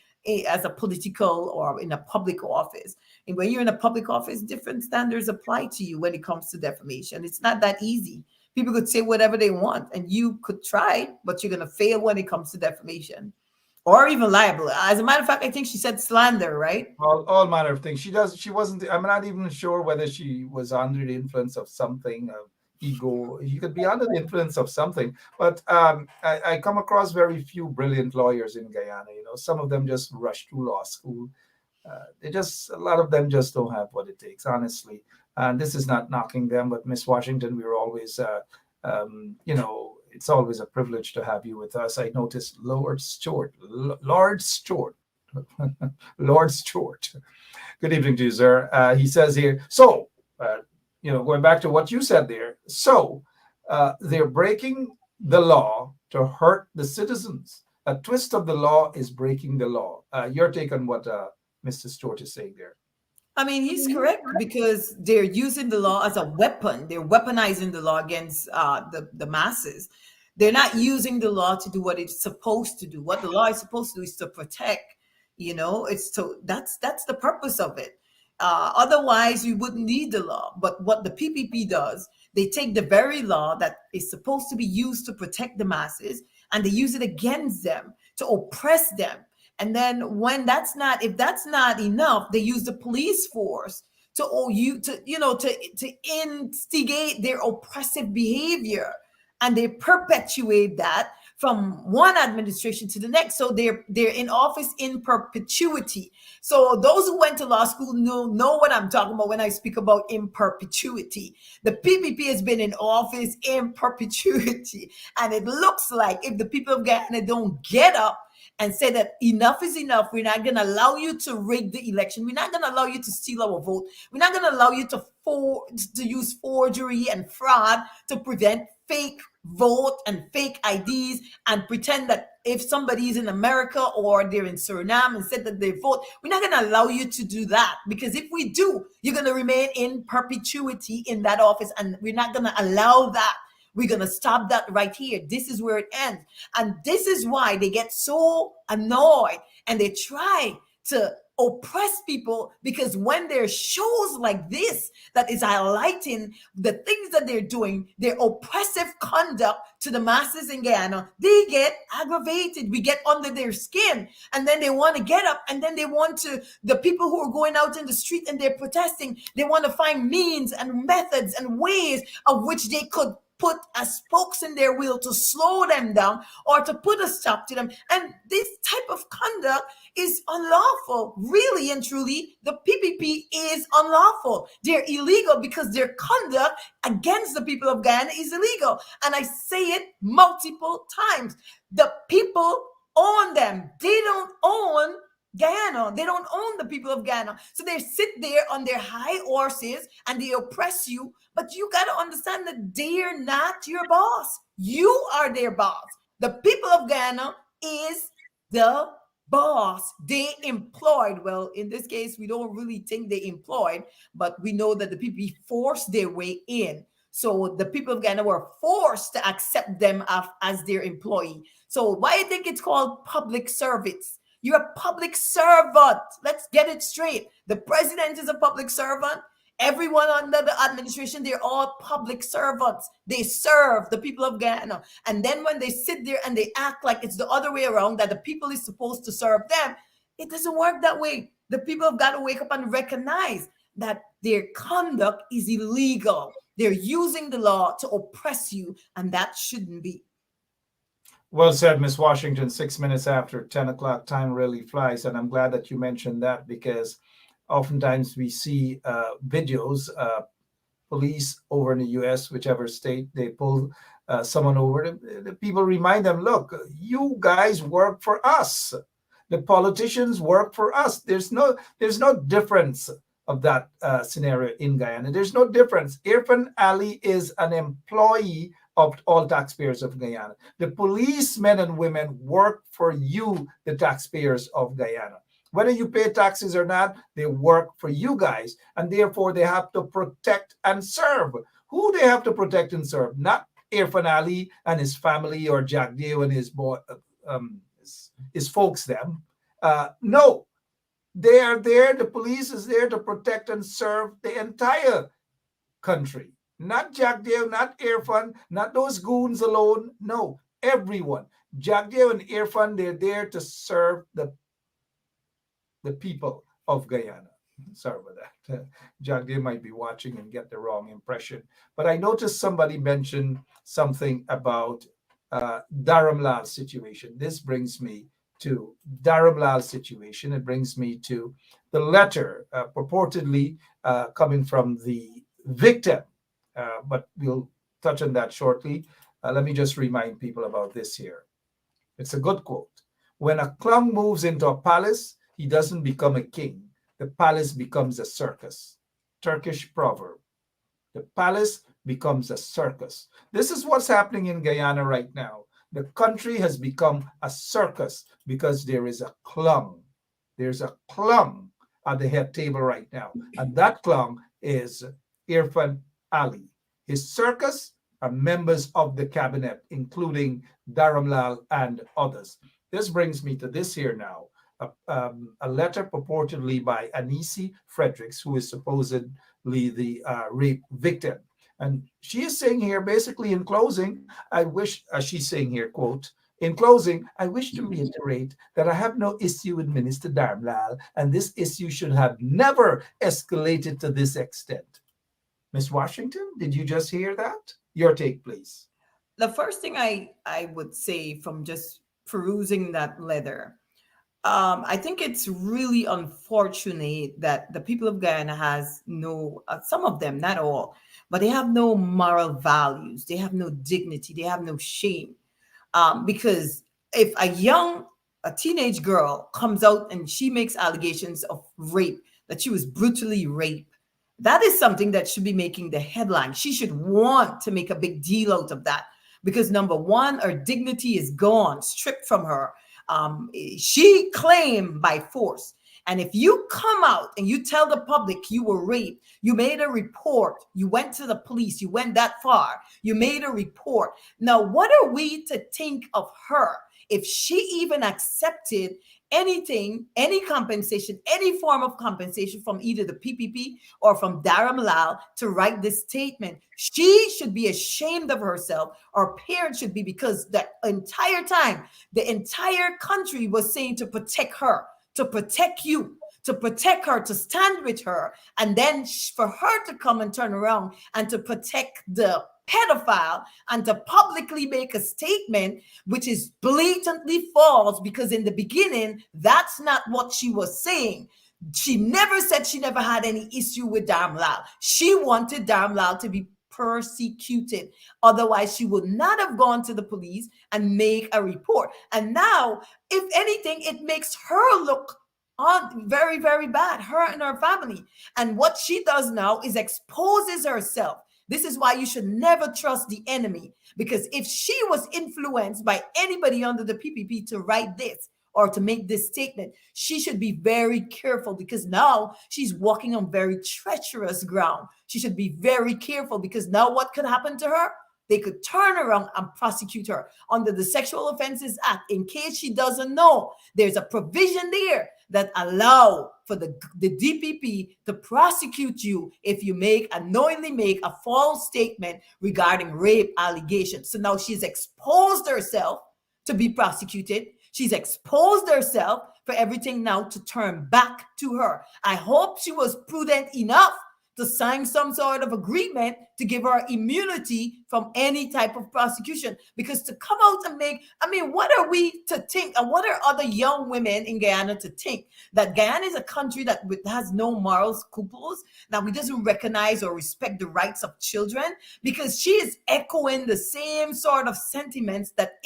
as a political or in a public office. And when you're in a public office, different standards apply to you when it comes to defamation. It's not that easy. People could say whatever they want, and you could try, but you're going to fail when it comes to defamation. Or even libel. As a matter of fact, I think she said slander, right? All manner of things. She wasn't. I'm not even sure whether she was under the influence of something, ego. You could be under the influence of something. But I come across very few brilliant lawyers in Guyana. Some of them just rush through law school. A lot of them just don't have what it takes, honestly. And this is not knocking them, but Miss Washington, we were always, it's always a privilege to have you with us. I noticed Lord Stewart. Good evening to you, sir. He says here, so, going back to what you said there, so they're breaking the law to hurt the citizens. A twist of the law is breaking the law. Your take on what Mr. Stewart is saying there? I mean, he's correct, because they're using the law as a weapon. They're weaponizing the law against the masses. They're not using the law to do what it's supposed to do. What the law is supposed to do is to protect. That's the purpose of it. Otherwise, we wouldn't need the law. But what the PPP does, they take the very law that is supposed to be used to protect the masses, and they use it against them to oppress them. And then if that's not enough, they use the police force to instigate their oppressive behavior, and they perpetuate that from one administration to the next. So they're in office in perpetuity. So those who went to law school know what I'm talking about when I speak about in perpetuity. The PPP has been in office in perpetuity. And it looks like if the people of Guyana don't get up and say that enough is enough, we're not going to allow you to rig the election. We're not going to allow you to steal our vote. We're not going to allow you to use forgery and fraud to prevent fake vote and fake IDs and pretend that if somebody is in America or they're in Suriname and said that they vote, we're not going to allow you to do that, because if we do, you're going to remain in perpetuity in that office, and we're not going to allow that. We're going to stop that right here. This is where it ends. And this is why they get so annoyed and they try to oppress people, because when there's shows like this that is highlighting the things that they're doing, their oppressive conduct to the masses in Guyana, they get aggravated. We get under their skin, and then they want to get up, and then they want to, the people who are going out in the street and they're protesting, they want to find means and methods and ways of which they could put as spokes in their wheel to slow them down or to put a stop to them. And this type of conduct is unlawful. Really and truly, the PPP is unlawful. They're illegal because their conduct against the people of Guyana is illegal. And I say it multiple times. The people own them. They don't own Guyana. They don't own the people of Guyana. So they sit there on their high horses and they oppress you. But you got to understand that they're not your boss. You are their boss. The people of Guyana is the boss. They employed, well, in this case, we don't really think they employed, but we know that the people forced their way in. So the people of Guyana were forced to accept them as their employee. So why do you think it's called public service? You're a public servant. Let's get it straight. The president is a public servant. Everyone under the administration, they're all public servants. They serve the people of Guyana. And then when they sit there and they act like it's the other way around, that the people is supposed to serve them, it doesn't work that way. The people have got to wake up and recognize that their conduct is illegal. They're using the law to oppress you, and that shouldn't be. Well said, Miss Washington. 6 minutes after 10 o'clock, time really flies. And I'm glad that you mentioned that, because oftentimes we see videos, police over in the U.S., whichever state, they pull someone over. The people remind them, look, you guys work for us. The politicians work for us. There's no difference of that scenario in Guyana. There's no difference. Irfaan Ali is an employee of all taxpayers of Guyana. The policemen and women work for you, the taxpayers of Guyana. Whether you pay taxes or not, they work for you guys, and therefore they have to protect and serve. Who they have to protect and serve? Not Irfaan Ali and his family, or Jack Deo and his folks. No, they are there. The police is there to protect and serve the entire country. Not Jack Deo, not Irfaan, not those goons alone. No, everyone. Jack Deo and Irfaan, they're there to serve the people of Guyana. Sorry about that. Jack Deo might be watching and get the wrong impression. But I noticed somebody mentioned something about Dharam Lal's situation. This brings me to Dharam Lal's situation. It brings me to the letter purportedly coming from the victim. But we'll touch on that shortly. Let me just remind people about this here. It's a good quote. When a clown moves into a palace, he doesn't become a king. The palace becomes a circus. Turkish proverb. The palace becomes a circus. This is what's happening in Guyana right now. The country has become a circus because there is a clown. There's a clown at the head table right now. And that clown is Irfaan Ali. His circus are members of the cabinet, including Dharam Lal and others. This brings me to this here now. A letter purportedly by Anisi Fredericks, who is supposedly the rape victim. And she is saying here, basically in closing, I wish, she's saying here, quote, in closing, I wish to reiterate that I have no issue with Minister Dharam Lal, and this issue should have never escalated to this extent. Ms. Washington, did you just hear that? Your take, please. the first thing I would say from just perusing that letter, I think it's really unfortunate that the people of Guyana has no, some of them, not all, but they have no moral values. They have no dignity. They have no shame. Because if a teenage girl comes out and she makes allegations of rape, that she was brutally raped, that is something that should be making the headline. She should want to make a big deal out of that because number one, her dignity is gone, stripped from her. She claimed by force. And if you come out and you tell the public you were raped, you made a report, you went to the police, you went that far, you made a report. Now, what are we to think of her if she even accepted anything, any compensation, any form of compensation from either the PPP or from Dharam Lal to write this statement? She should be ashamed of herself. Our parents should be, because the entire time, the entire country was saying to protect her, to protect you, to protect her, to stand with her. And then for her to come and turn around and to protect the pedophile and to publicly make a statement which is blatantly false, because in the beginning, that's not what she was saying. She never said she never had any issue with Dharam Lal. She wanted Dharam Lal to be persecuted. Otherwise, she would not have gone to the police and make a report. And now, if anything, it makes her look very, very bad, her and her family. And what she does now is exposes herself. This is why you should never trust the enemy, because if she was influenced by anybody under the PPP to write this or to make this statement, she should be very careful, because now she's walking on very treacherous ground. She should be very careful, because now what could happen to her? They could turn around and prosecute her under the Sexual Offenses Act. In case she doesn't know, there's a provision there that allow for the DPP to prosecute you if you unknowingly make a false statement regarding rape allegations. So now she's exposed herself to be prosecuted. She's exposed herself for everything now to turn back to her. I hope she was prudent enough to sign some sort of agreement to give her immunity from any type of prosecution. Because to come out and what are we to think, and what are other young women in Guyana to think? That Guyana is a country that has no moral scruples, that we doesn't recognize or respect the rights of children, because she is echoing the same sort of sentiments that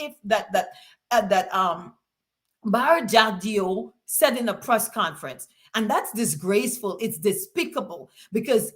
Bar Jagdio said in a press conference. And that's disgraceful. It's despicable, because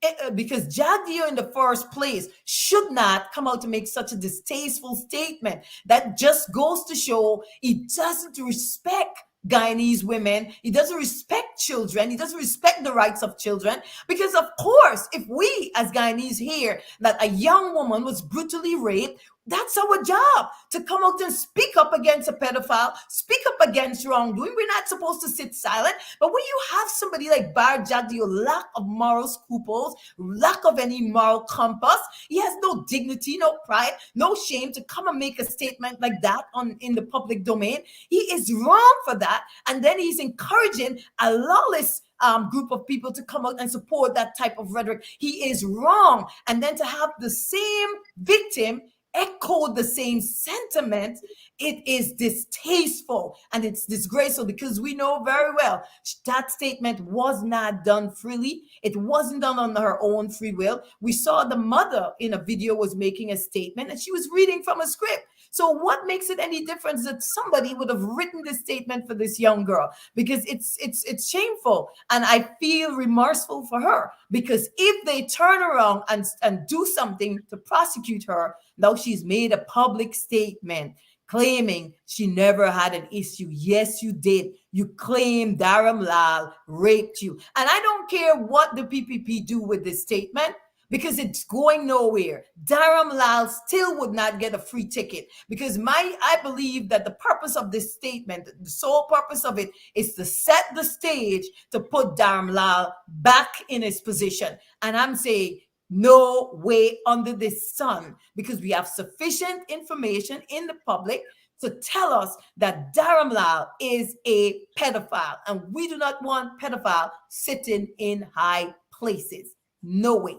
Jagdio in the first place should not come out to make such a distasteful statement. That just goes to show he doesn't respect Guyanese women. He doesn't respect children. He doesn't respect the rights of children. Because of course, if we as Guyanese hear that a young woman was brutally raped, that's our job, to come out and speak up against a pedophile, speak up against wrongdoing. We're not supposed to sit silent. But when you have somebody like Bar Jagdio, lack of moral scruples, lack of any moral compass, he has no dignity, no pride, no shame to come and make a statement like that in the public domain. He is wrong for that. And then he's encouraging a lawless group of people to come out and support that type of rhetoric. He is wrong. And then to have the same victim echo the same sentiment, it is distasteful and it's disgraceful, because we know very well that statement was not done freely. It wasn't done on her own free will. We saw the mother in a video was making a statement and she was reading from a script. So what makes it any difference that somebody would have written this statement for this young girl? Because it's shameful, and I feel remorseful for her, because if they turn around and do something to prosecute her, now she's made a public statement claiming she never had an issue. Yes, you did. You claimed Dharam Lal raped you. And I don't care what the PPP do with this statement, because it's going nowhere. Dharam Lal still would not get a free ticket, because I believe that the purpose of this statement, the sole purpose of it, is to set the stage to put Dharam Lal back in his position. And I'm saying, no way under the sun, because we have sufficient information in the public to tell us that Dharam Lal is a pedophile, and we do not want pedophile sitting in high places. No way.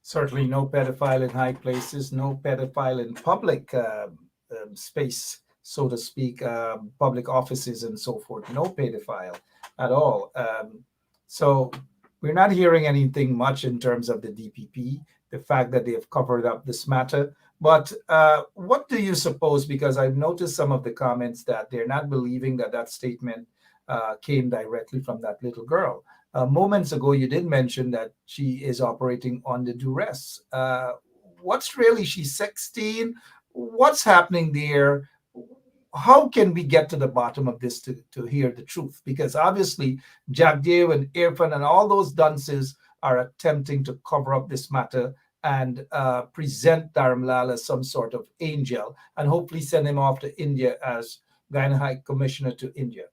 Certainly no pedophile in high places, no pedophile in public space, so to speak, public offices and so forth. No pedophile at all. So we're not hearing anything much in terms of the DPP, the fact that they have covered up this matter. But what do you suppose? Because I've noticed some of the comments that they're not believing that that statement came directly from that little girl. Moments ago, you did mention that she is operating under duress. What's really, she's 16? What's happening there? How can we get to the bottom of this to hear the truth? Because obviously, Jagdev and Irfan and all those dunces are attempting to cover up this matter and present Dharamlal as some sort of angel and hopefully send him off to India as Guyana High Commissioner to India.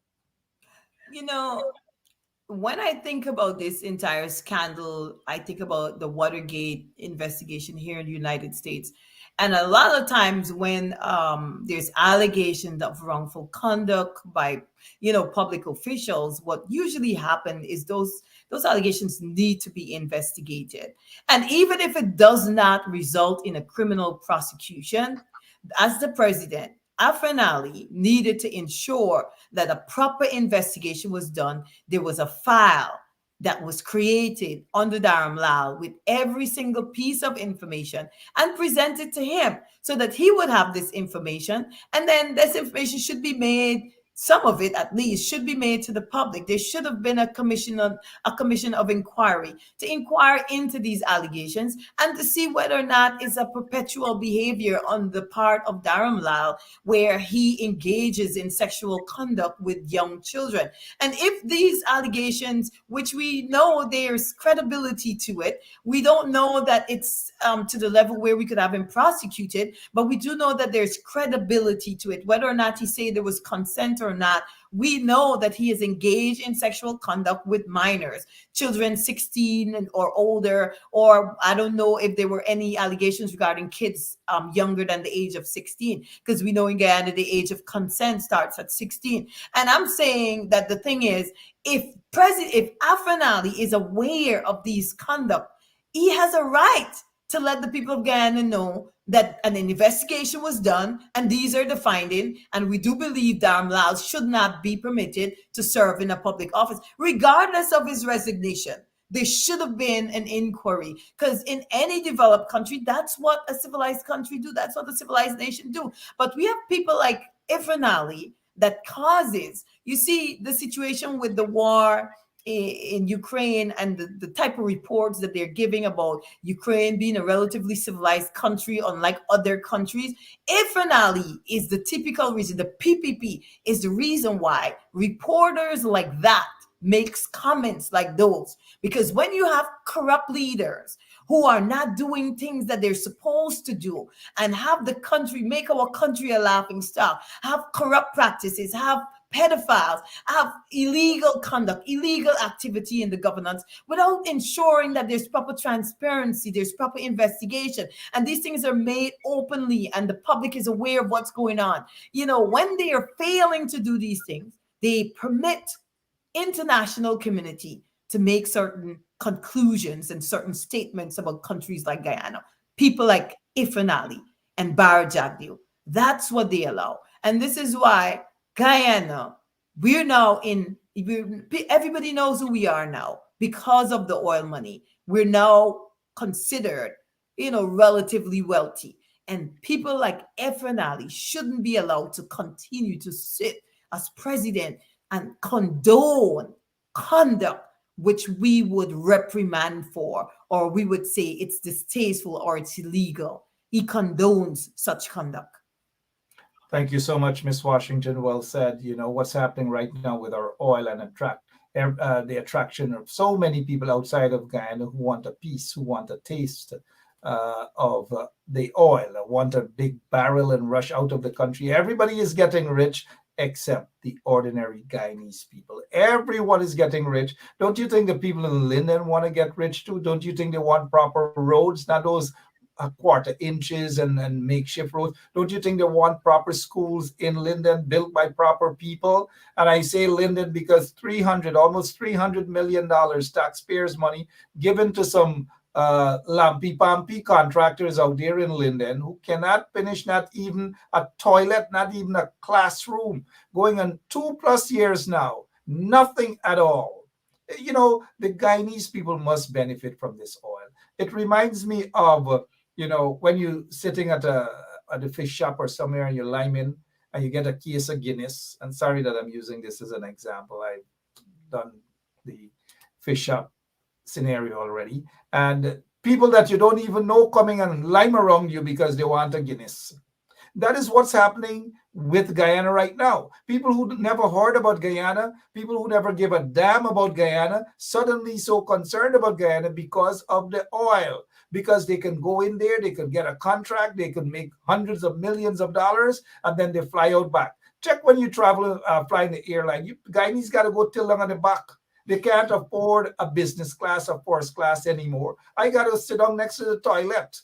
You know, when I think about this entire scandal, I think about the Watergate investigation here in the United States. And a lot of times when there's allegations of wrongful conduct by, public officials, what usually happens is those allegations need to be investigated. And even if it does not result in a criminal prosecution, as the president, Irfaan Ali needed to ensure that a proper investigation was done. There was a file that was created under Dharamlal with every single piece of information and presented to him so that he would have this information. And then this information should be made, some of it at least, should be made to the public. There should have been a commission of inquiry to inquire into these allegations and to see whether or not it's a perpetual behavior on the part of Dharamlal where he engages in sexual conduct with young children. And if these allegations, which we know there's credibility to it, we don't know that it's to the level where we could have him prosecuted, but we do know that there's credibility to it. Whether or not he said there was consent or not, we know that he is engaged in sexual conduct with minors, children 16 or older, or I don't know if there were any allegations regarding kids younger than the age of 16, because we know in Guyana the age of consent starts at 16. And I'm saying that the thing is, if Irfaan Ali is aware of these conduct, he has a right to let the people of Guyana know that an investigation was done and these are the findings. And we do believe Dharamlal should not be permitted to serve in a public office, regardless of his resignation. There should have been an inquiry, because in any developed country, that's what a civilized country do. That's what a civilized nation do. But we have people like Irfaan Ali that causes, you see, the situation with the war in Ukraine and the type of reports that they're giving about Ukraine being a relatively civilized country, unlike other countries. Irfaan Ali is the typical reason. The PPP is the reason why reporters like that makes comments like those. Because when you have corrupt leaders who are not doing things that they're supposed to do and have the country, make our country a laughing stock, have corrupt practices, have pedophiles, have illegal conduct, illegal activity in the governance without ensuring that there's proper transparency, there's proper investigation, and these things are made openly and the public is aware of what's going on. When they are failing to do these things, they permit international community to make certain conclusions and certain statements about countries like Guyana. People like Irfaan Ali and Bara Jagdev, that's what they allow. And this is why Guyana, everybody knows who we are now because of the oil money. We're now considered, relatively wealthy. And people like Irfaan Ali shouldn't be allowed to continue to sit as president and condone conduct which we would reprimand for, or we would say it's distasteful or it's illegal. He condones such conduct. Thank you so much, Miss Washington. Well said. What's happening right now with our oil and the attraction of so many people outside of Guyana who want a piece, who want a taste of the oil, want a big barrel and rush out of the country. Everybody is getting rich except the ordinary Guyanese people. Everyone is getting rich. Don't you think the people in Linden want to get rich too? Don't you think they want proper roads, not those quarter inches and makeshift roads? Don't you think they want proper schools in Linden built by proper people? And I say Linden because almost $300 million taxpayers' money given to some lampy-pampy contractors out there in Linden who cannot finish not even a toilet, not even a classroom, going on 2+ years now, nothing at all. You know, the Guyanese people must benefit from this oil. It reminds me of, when you sitting at a fish shop or somewhere and you're liming and you get a case of Guinness. And sorry that I'm using this as an example. I've done the fish shop scenario already. And people that you don't even know coming and lime around you because they want a Guinness. That is what's happening with Guyana right now. People who never heard about Guyana, people who never gave a damn about Guyana, suddenly so concerned about Guyana because of the oil. Because they can go in there, they can get a contract, they can make hundreds of millions of dollars, and then they fly out back. Check when you travel, flying the airline. Guyanese got to go till long on the back. They can't afford a business class or first class anymore. I got to sit down next to the toilet.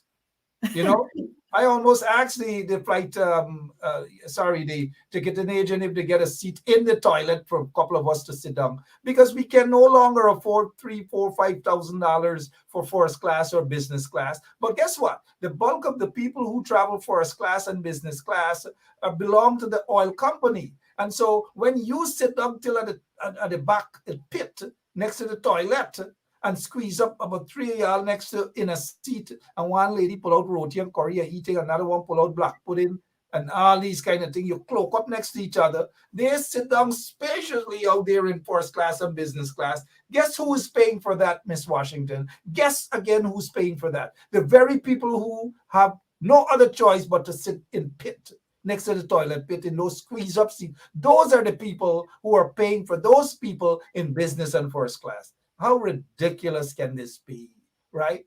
I almost asked the flight, the ticketing agent if they get a seat in the toilet for a couple of us to sit down because we can no longer afford $3,000, $4,000, $5,000 for first class or business class. But guess what? The bulk of the people who travel first class and business class belong to the oil company. And so when you sit down till at the back pit next to the toilet, and squeeze up about 3 of y'all next to in a seat, and one lady pull out roti and curry eating, another one pull out black pudding, and all these kind of things. You cloak up next to each other. They sit down spaciously out there in first class and business class. Guess who is paying for that, Miss Washington? Guess again who's paying for that? The very people who have no other choice but to sit in pit next to the toilet pit in those squeeze up seats. Those are the people who are paying for those people in business and first class. How ridiculous can this be, right?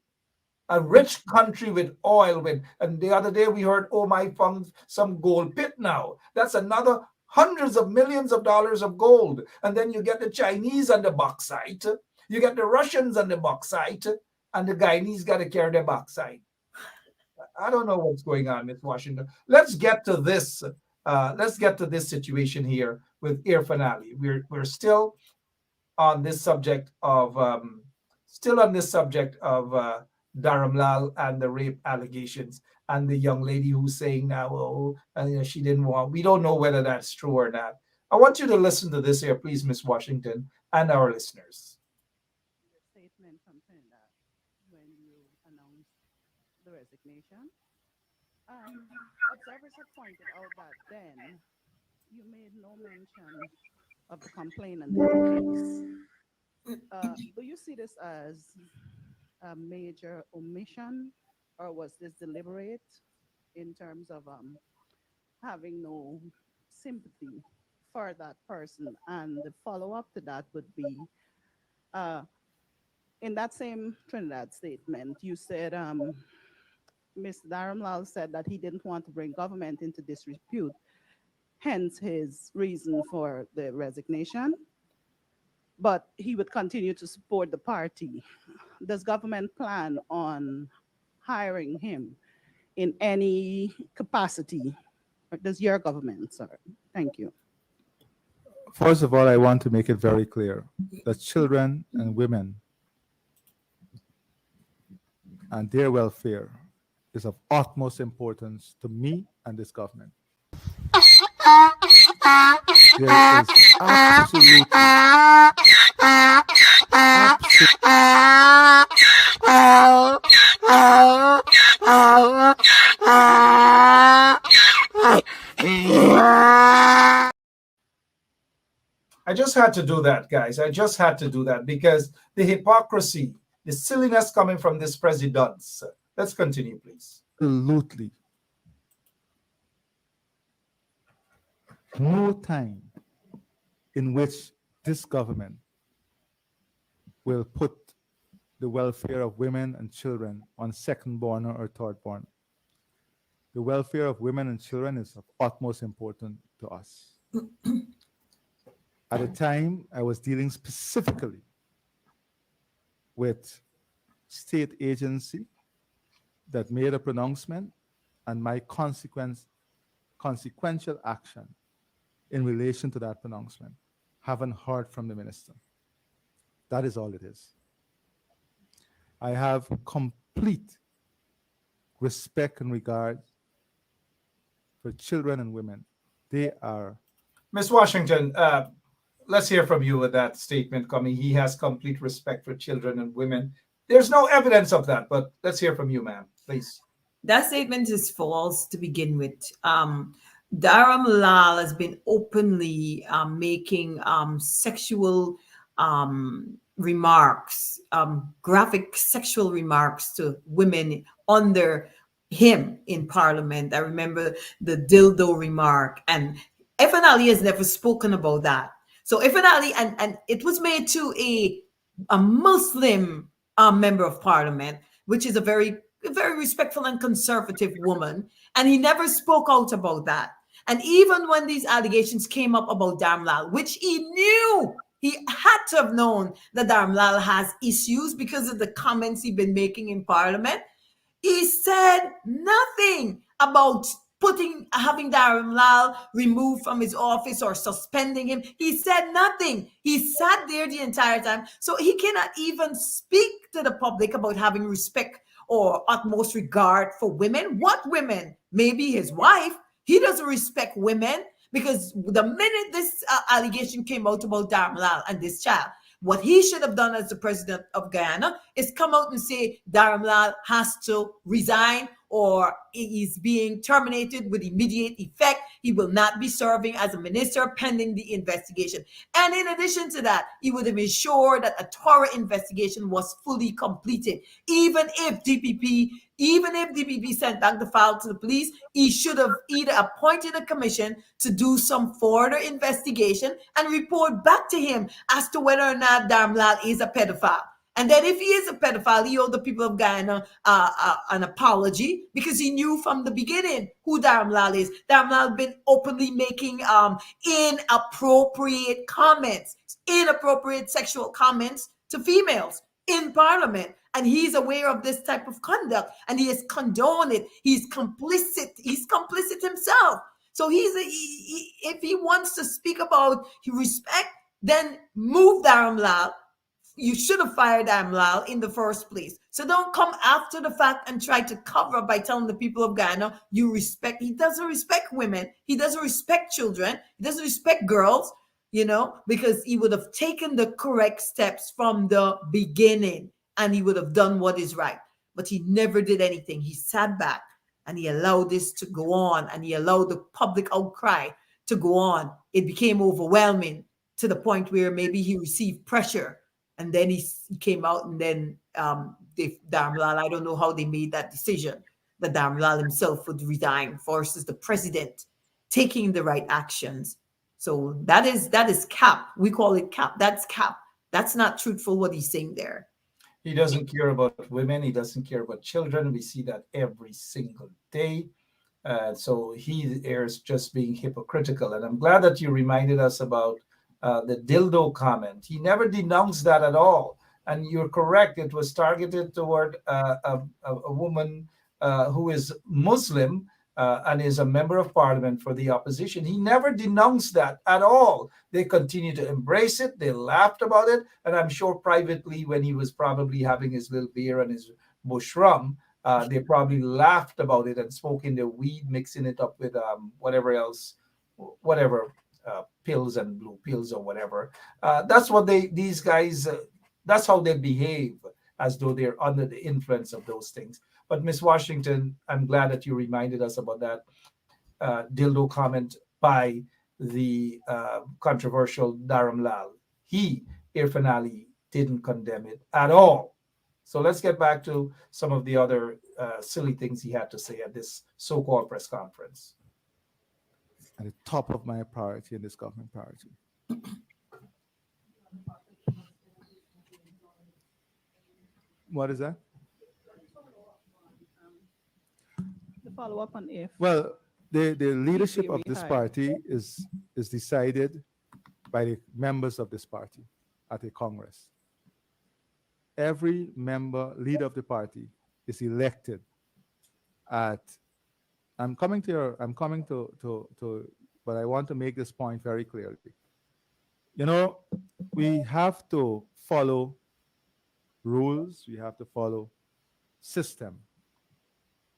A rich country with oil, and the other day we heard, my found some gold pit now. That's another hundreds of millions of dollars of gold. And then you get the Chinese and the bauxite, you get the Russians and the bauxite, and the Guyanese got to carry their bauxite. I don't know what's going on, Miss Washington. Let's get to this. Let's get to this situation here with Irfaan Ali. We're still on this subject of Dharamlal and the rape allegations, and the young lady who's saying now, she didn't want. We don't know whether that's true or not. I want you to listen to this here, please, Miss Washington, and our listeners. Statement from Trinidad when you announced the resignation. Observers have pointed out that then you made no mention of the complainant in the case. Do you see this as a major omission, or was this deliberate in terms of having no sympathy for that person? And the follow-up to that would be, in that same Trinidad statement, you said, Mr. Dharamlal said that he didn't want to bring government into disrepute, hence his reason for the resignation, but he would continue to support the party. Does government plan on hiring him in any capacity? Or does your government, sir? Thank you. First of all, I want to make it very clear that children and women and their welfare is of utmost importance to me and this government. There is absolutely I just had to do that, guys. I just had to do that because the hypocrisy, the silliness coming from this president. Let's continue, please. Absolutely no time in which this government will put the welfare of women and children on second born or third born. The welfare of women and children is of utmost importance to us. At the time, I was dealing specifically with state agency that made a pronouncement and my consequential action in relation to that pronouncement. Haven't heard from the minister. That is all it is. I have complete respect and regard for children and women. They are. Miss Washington, let's hear from you with that statement coming. He has complete respect for children and women. There's no evidence of that, but let's hear from you, ma'am, please. That statement is false to begin with. Dharam Lal has been openly making sexual remarks, graphic sexual remarks to women under him in Parliament. I remember the dildo remark, and Irfaan Ali has never spoken about that. So Irfaan Ali, and it was made to a Muslim member of Parliament, which is a very respectful and conservative woman, and he never spoke out about that. And even when these allegations came up about Dharmlal, which he knew, he had to have known that Dharmlal has issues because of the comments he'd been making in Parliament, he said nothing about having Dharmlal removed from his office or suspending him. He said nothing. He sat there the entire time. So he cannot even speak to the public about having respect or utmost regard for women. What women? Maybe his wife. He doesn't respect women because the minute this allegation came out about Dharmlal and this child, what he should have done as the president of Guyana is come out and say Dharmlal has to resign or he's being terminated with immediate effect. He will not be serving as a minister pending the investigation. And in addition to that, he would have ensured that a thorough investigation was fully completed. Even if DPP sent back the file to the police, he should have either appointed a commission to do some further investigation and report back to him as to whether or not Dharmlal is a pedophile. And then if he is a pedophile, he owed the people of Guyana an apology because he knew from the beginning who Dharmlal is. Dharmlal been openly making inappropriate sexual comments to females in Parliament. And he's aware of this type of conduct and he has condoned it. He's complicit. He's complicit himself. So if he wants to speak about respect, then move Dharmlal. You should have fired Dharmlal in the first place. So don't come after the fact and try to cover up by telling the people of Guyana you respect. He doesn't respect women. He doesn't respect children. He doesn't respect girls, because he would have taken the correct steps from the beginning and he would have done what is right. But he never did anything. He sat back and he allowed this to go on and he allowed the public outcry to go on. It became overwhelming to the point where maybe he received pressure. And then he came out and then Dharmlal, I don't know how they made that decision, that Dharmlal himself would resign versus the president taking the right actions. So that is cap. We call it cap. That's cap. That's not truthful what he's saying there. He doesn't care about women. He doesn't care about children. We see that every single day. So he is just being hypocritical. And I'm glad that you reminded us about the dildo comment. He never denounced that at all. And you're correct. It was targeted toward a woman who is Muslim and is a member of parliament for the opposition. He never denounced that at all. They continue to embrace it. They laughed about it. And I'm sure privately when he was probably having his little beer and his bush rum, they probably laughed about it and smoking their weed, mixing it up with whatever else, pills and blue pills or whatever. That's what these guys, that's how they behave, as though they're under the influence of those things. But Miss Washington, I'm glad that you reminded us about that dildo comment by the controversial Dharmlal. Irfaan Ali, didn't condemn it at all. So let's get back to some of the other silly things he had to say at this so-called press conference. At the top of my priority in this government priority. What is that? The follow-up on if. Well, the leadership of this party is decided by the members of this party at a Congress. Every leader of the party is elected at. I'm coming to, but I want to make this point very clearly. We have to follow rules, we have to follow system.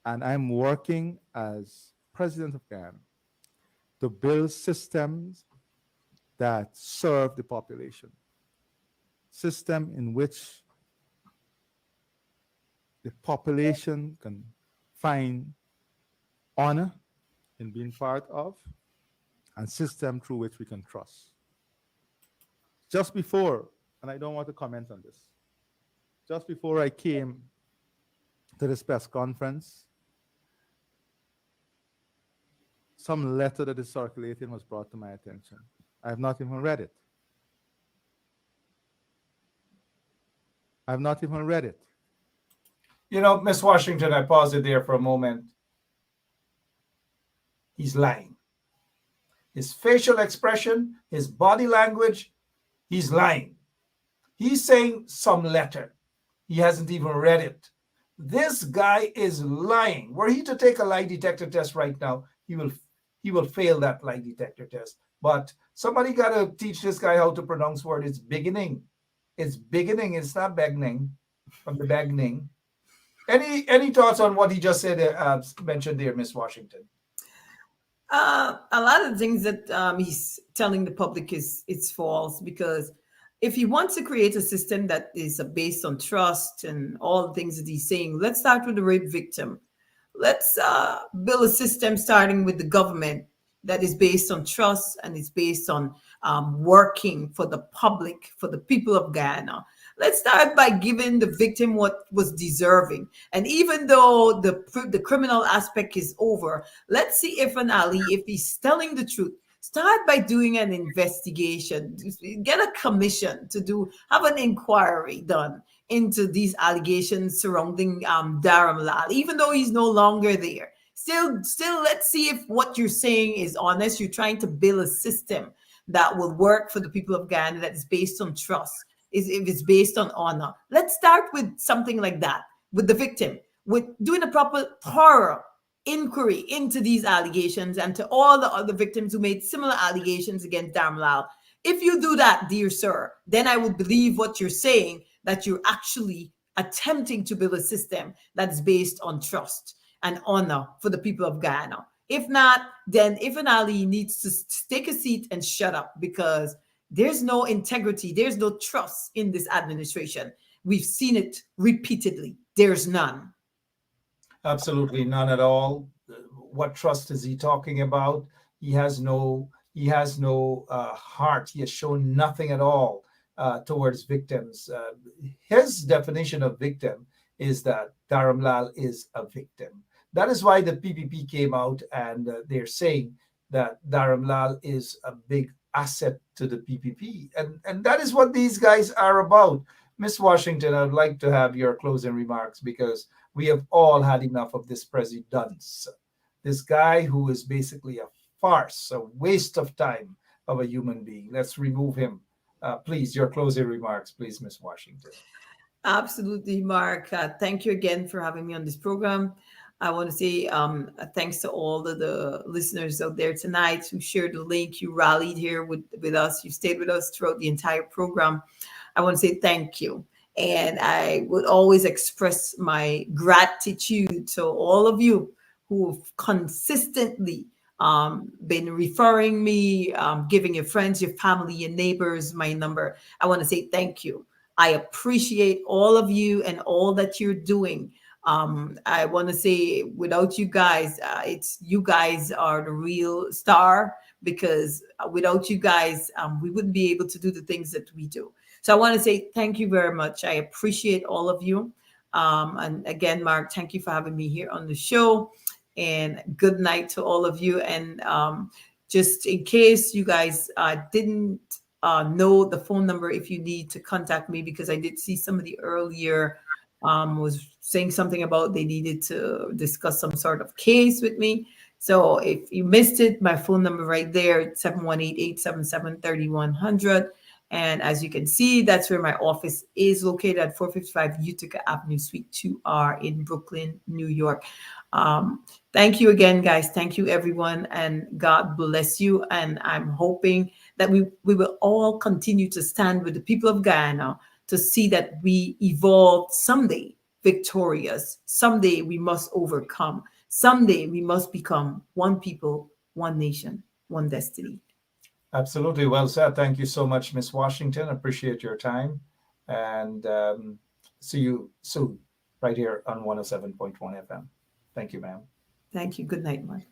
And I'm working as president of Ghana to build systems that serve the population. System in which the population can find honor in being part of, and system through which we can trust. Just before, and I don't want to comment on this, just before I came to this press conference, some letter that is circulating was brought to my attention. I have not even read it. I have not even read it. You know, Miss Washington, I pause it there for a moment. He's lying. His facial expression, his body language, he's lying. He's saying some letter. He hasn't even read it. This guy is lying. Were he to take a lie detector test right now, he will fail that lie detector test. But somebody got to teach this guy how to pronounce word. It's beginning. It's beginning. It's not beginning from the beginning. Any thoughts on what he just said, mentioned there, Miss Washington? A lot of things that he's telling the public it's false, because if he wants to create a system that is based on trust and all the things that he's saying, let's start with the rape victim. Let's build a system starting with the government that is based on trust and is based on working for the public, for the people of Ghana. Let's start by giving the victim what was deserving. And even though the criminal aspect is over, let's see Irfaan Ali, if he's telling the truth, start by doing an investigation, get a commission to have an inquiry done into these allegations surrounding Dharam Lal, even though he's no longer there. Still, let's see if what you're saying is honest. You're trying to build a system that will work for the people of Ghana, that is based on trust, if it's based on honor. Let's start with something like that, with the victim, with doing a proper thorough inquiry into these allegations and to all the other victims who made similar allegations against Dharam Lal. If you do that, dear sir, then I would believe what you're saying, that you're actually attempting to build a system that's based on trust and honor for the people of Ghana. If not, then Irfaan Ali needs to take a seat and shut up, because there's no integrity, there's no trust in this administration. We've seen it repeatedly. There's none. Absolutely none at all. What trust is he talking about? He has no heart. He has shown nothing at all towards victims. His definition of victim is that Dharam Lal is a victim. That is why the PPP came out and they're saying that Dharam Lal is a big asset to the PPP. And that is what these guys are about. Miss Washington, I'd like to have your closing remarks, because we have all had enough of this president. This guy who is basically a farce, a waste of time of a human being. Let's remove him. Please, your closing remarks, please, Miss Washington. Absolutely, Mark. Thank you again for having me on this program. I want to say thanks to all of the listeners out there tonight who shared the link. You rallied here with us. You stayed with us throughout the entire program. I want to say thank you. And I would always express my gratitude to all of you who have consistently been referring me, giving your friends, your family, your neighbors my number. I want to say thank you. I appreciate all of you and all that you're doing. I want to say, without you guys, you guys are the real star, because without you guys, we wouldn't be able to do the things that we do. So I want to say thank you very much. I appreciate all of you. And again, Mark, thank you for having me here on the show. And good night to all of you. And just in case you guys didn't know the phone number, if you need to contact me, because I did see somebody earlier was saying something about they needed to discuss some sort of case with me. So if you missed it, my phone number right there, 718-877-3100. And as you can see, that's where my office is located, at 455 Utica Avenue, Suite 2R in Brooklyn, New York. Thank you again, guys. Thank you, everyone. And God bless you. And I'm hoping that we will all continue to stand with the people of Guyana to see that we evolve someday victorious. Someday we must overcome. Someday we must become one people, one nation, one destiny. Absolutely. Well said. Thank you so much, Miss Washington. Appreciate your time. And see you soon right here on 107.1 FM. Thank you, ma'am. Thank you. Good night, Mark.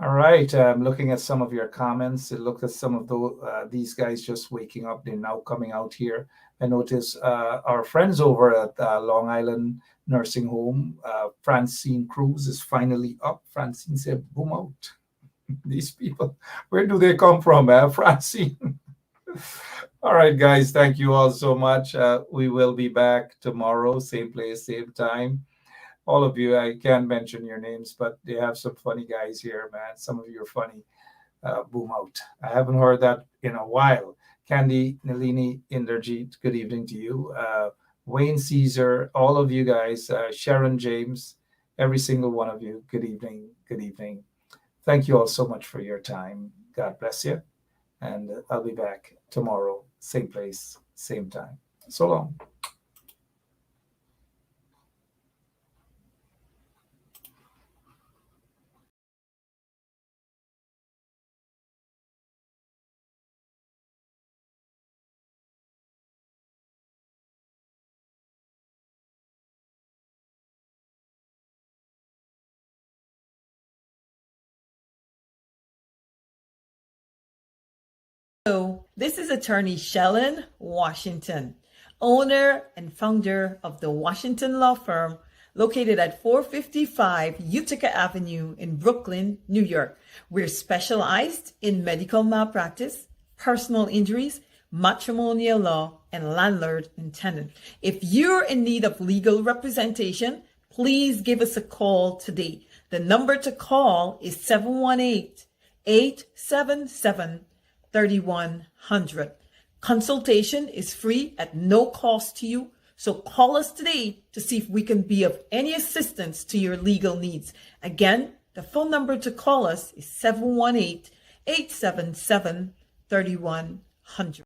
All right. Looking at some of your comments, it looked at some of these guys just waking up. They're now coming out here. I notice our friends over at Long Island Nursing Home, Francine Cruz, is finally up. Francine said, boom out. These people, where do they come from, Francine? All right, guys. Thank you all so much. We will be back tomorrow, same place, same time. All of you, I can't mention your names, but they have some funny guys here, man. Some of you are funny. Boom out. I haven't heard that in a while. Candy, Nalini, Inderjeet, good evening to you. Wayne Caesar, all of you guys, Sharon James, every single one of you, good evening, good evening. Thank you all so much for your time. God bless you. And I'll be back tomorrow, same place, same time. So long. Hello, this is attorney Shellen Washington, owner and founder of the Washington Law Firm located at 455 Utica Avenue in Brooklyn, New York. We're specialized in medical malpractice, personal injuries, matrimonial law, and landlord and tenant. If you're in need of legal representation, please give us a call today. The number to call is 718-877-3100. Consultation is free at no cost to you. So call us today to see if we can be of any assistance to your legal needs. Again, the phone number to call us is 718-877-3100.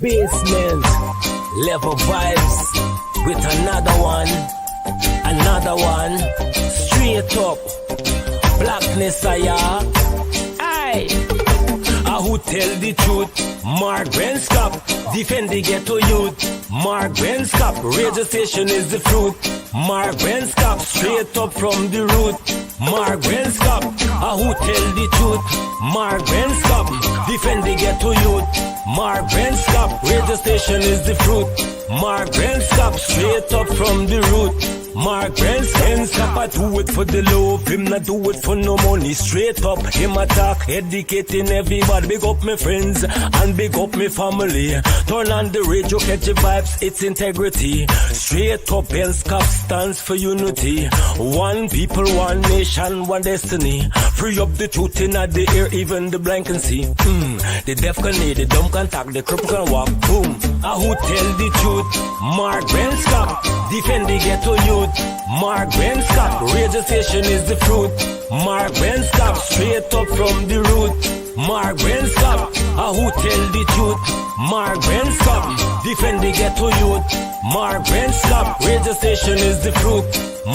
Basement, level vibes with another one, straight up, blackness aye. Who tell the truth? Mark Benscop, defend the ghetto youth. Mark Benscop, radio station is the fruit. Mark Benscop, straight up from the root. Mark Benscop, who tell the truth? Mark Benscop, defend the ghetto youth. Mark Benscop, radio station is the fruit. Mark Benscop, straight up from the root. Mark Benscop, I do it for the love, him not do it for no money. Straight up, him attack, educating everybody. Big up my friends and big up my family. Turn on the radio, catch the vibes, it's integrity. Straight up, Benscop stands for unity. One people, one nation, one destiny. Free up the truth in the air, even the blind can see. The deaf can hear, the dumb can talk, the cripple can walk. Boom. Who tell the truth? Mark Benscop, defend the ghetto youth. Mark Benscop, radio station is the fruit. Mark Benscop, straight up from the root. Mark Benscop, who tell the truth? Mark Benscop, defend the ghetto youth. Mark Benscop, radio station is the fruit.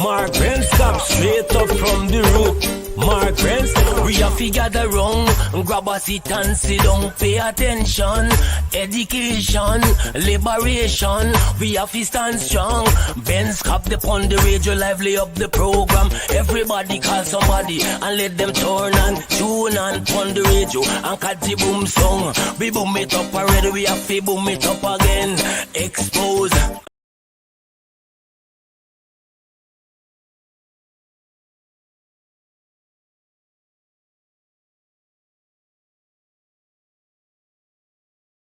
Mark Benscop, straight up from the root. Mark Benscop, we have to gather wrong, grab a seat and sit down, pay attention. Education, liberation, we have to stand strong. Benscop upon the radio, lively up the program. Everybody call somebody and let them turn and tune and on the radio and catch the boom song. We boom it up already, we have to boom it up again.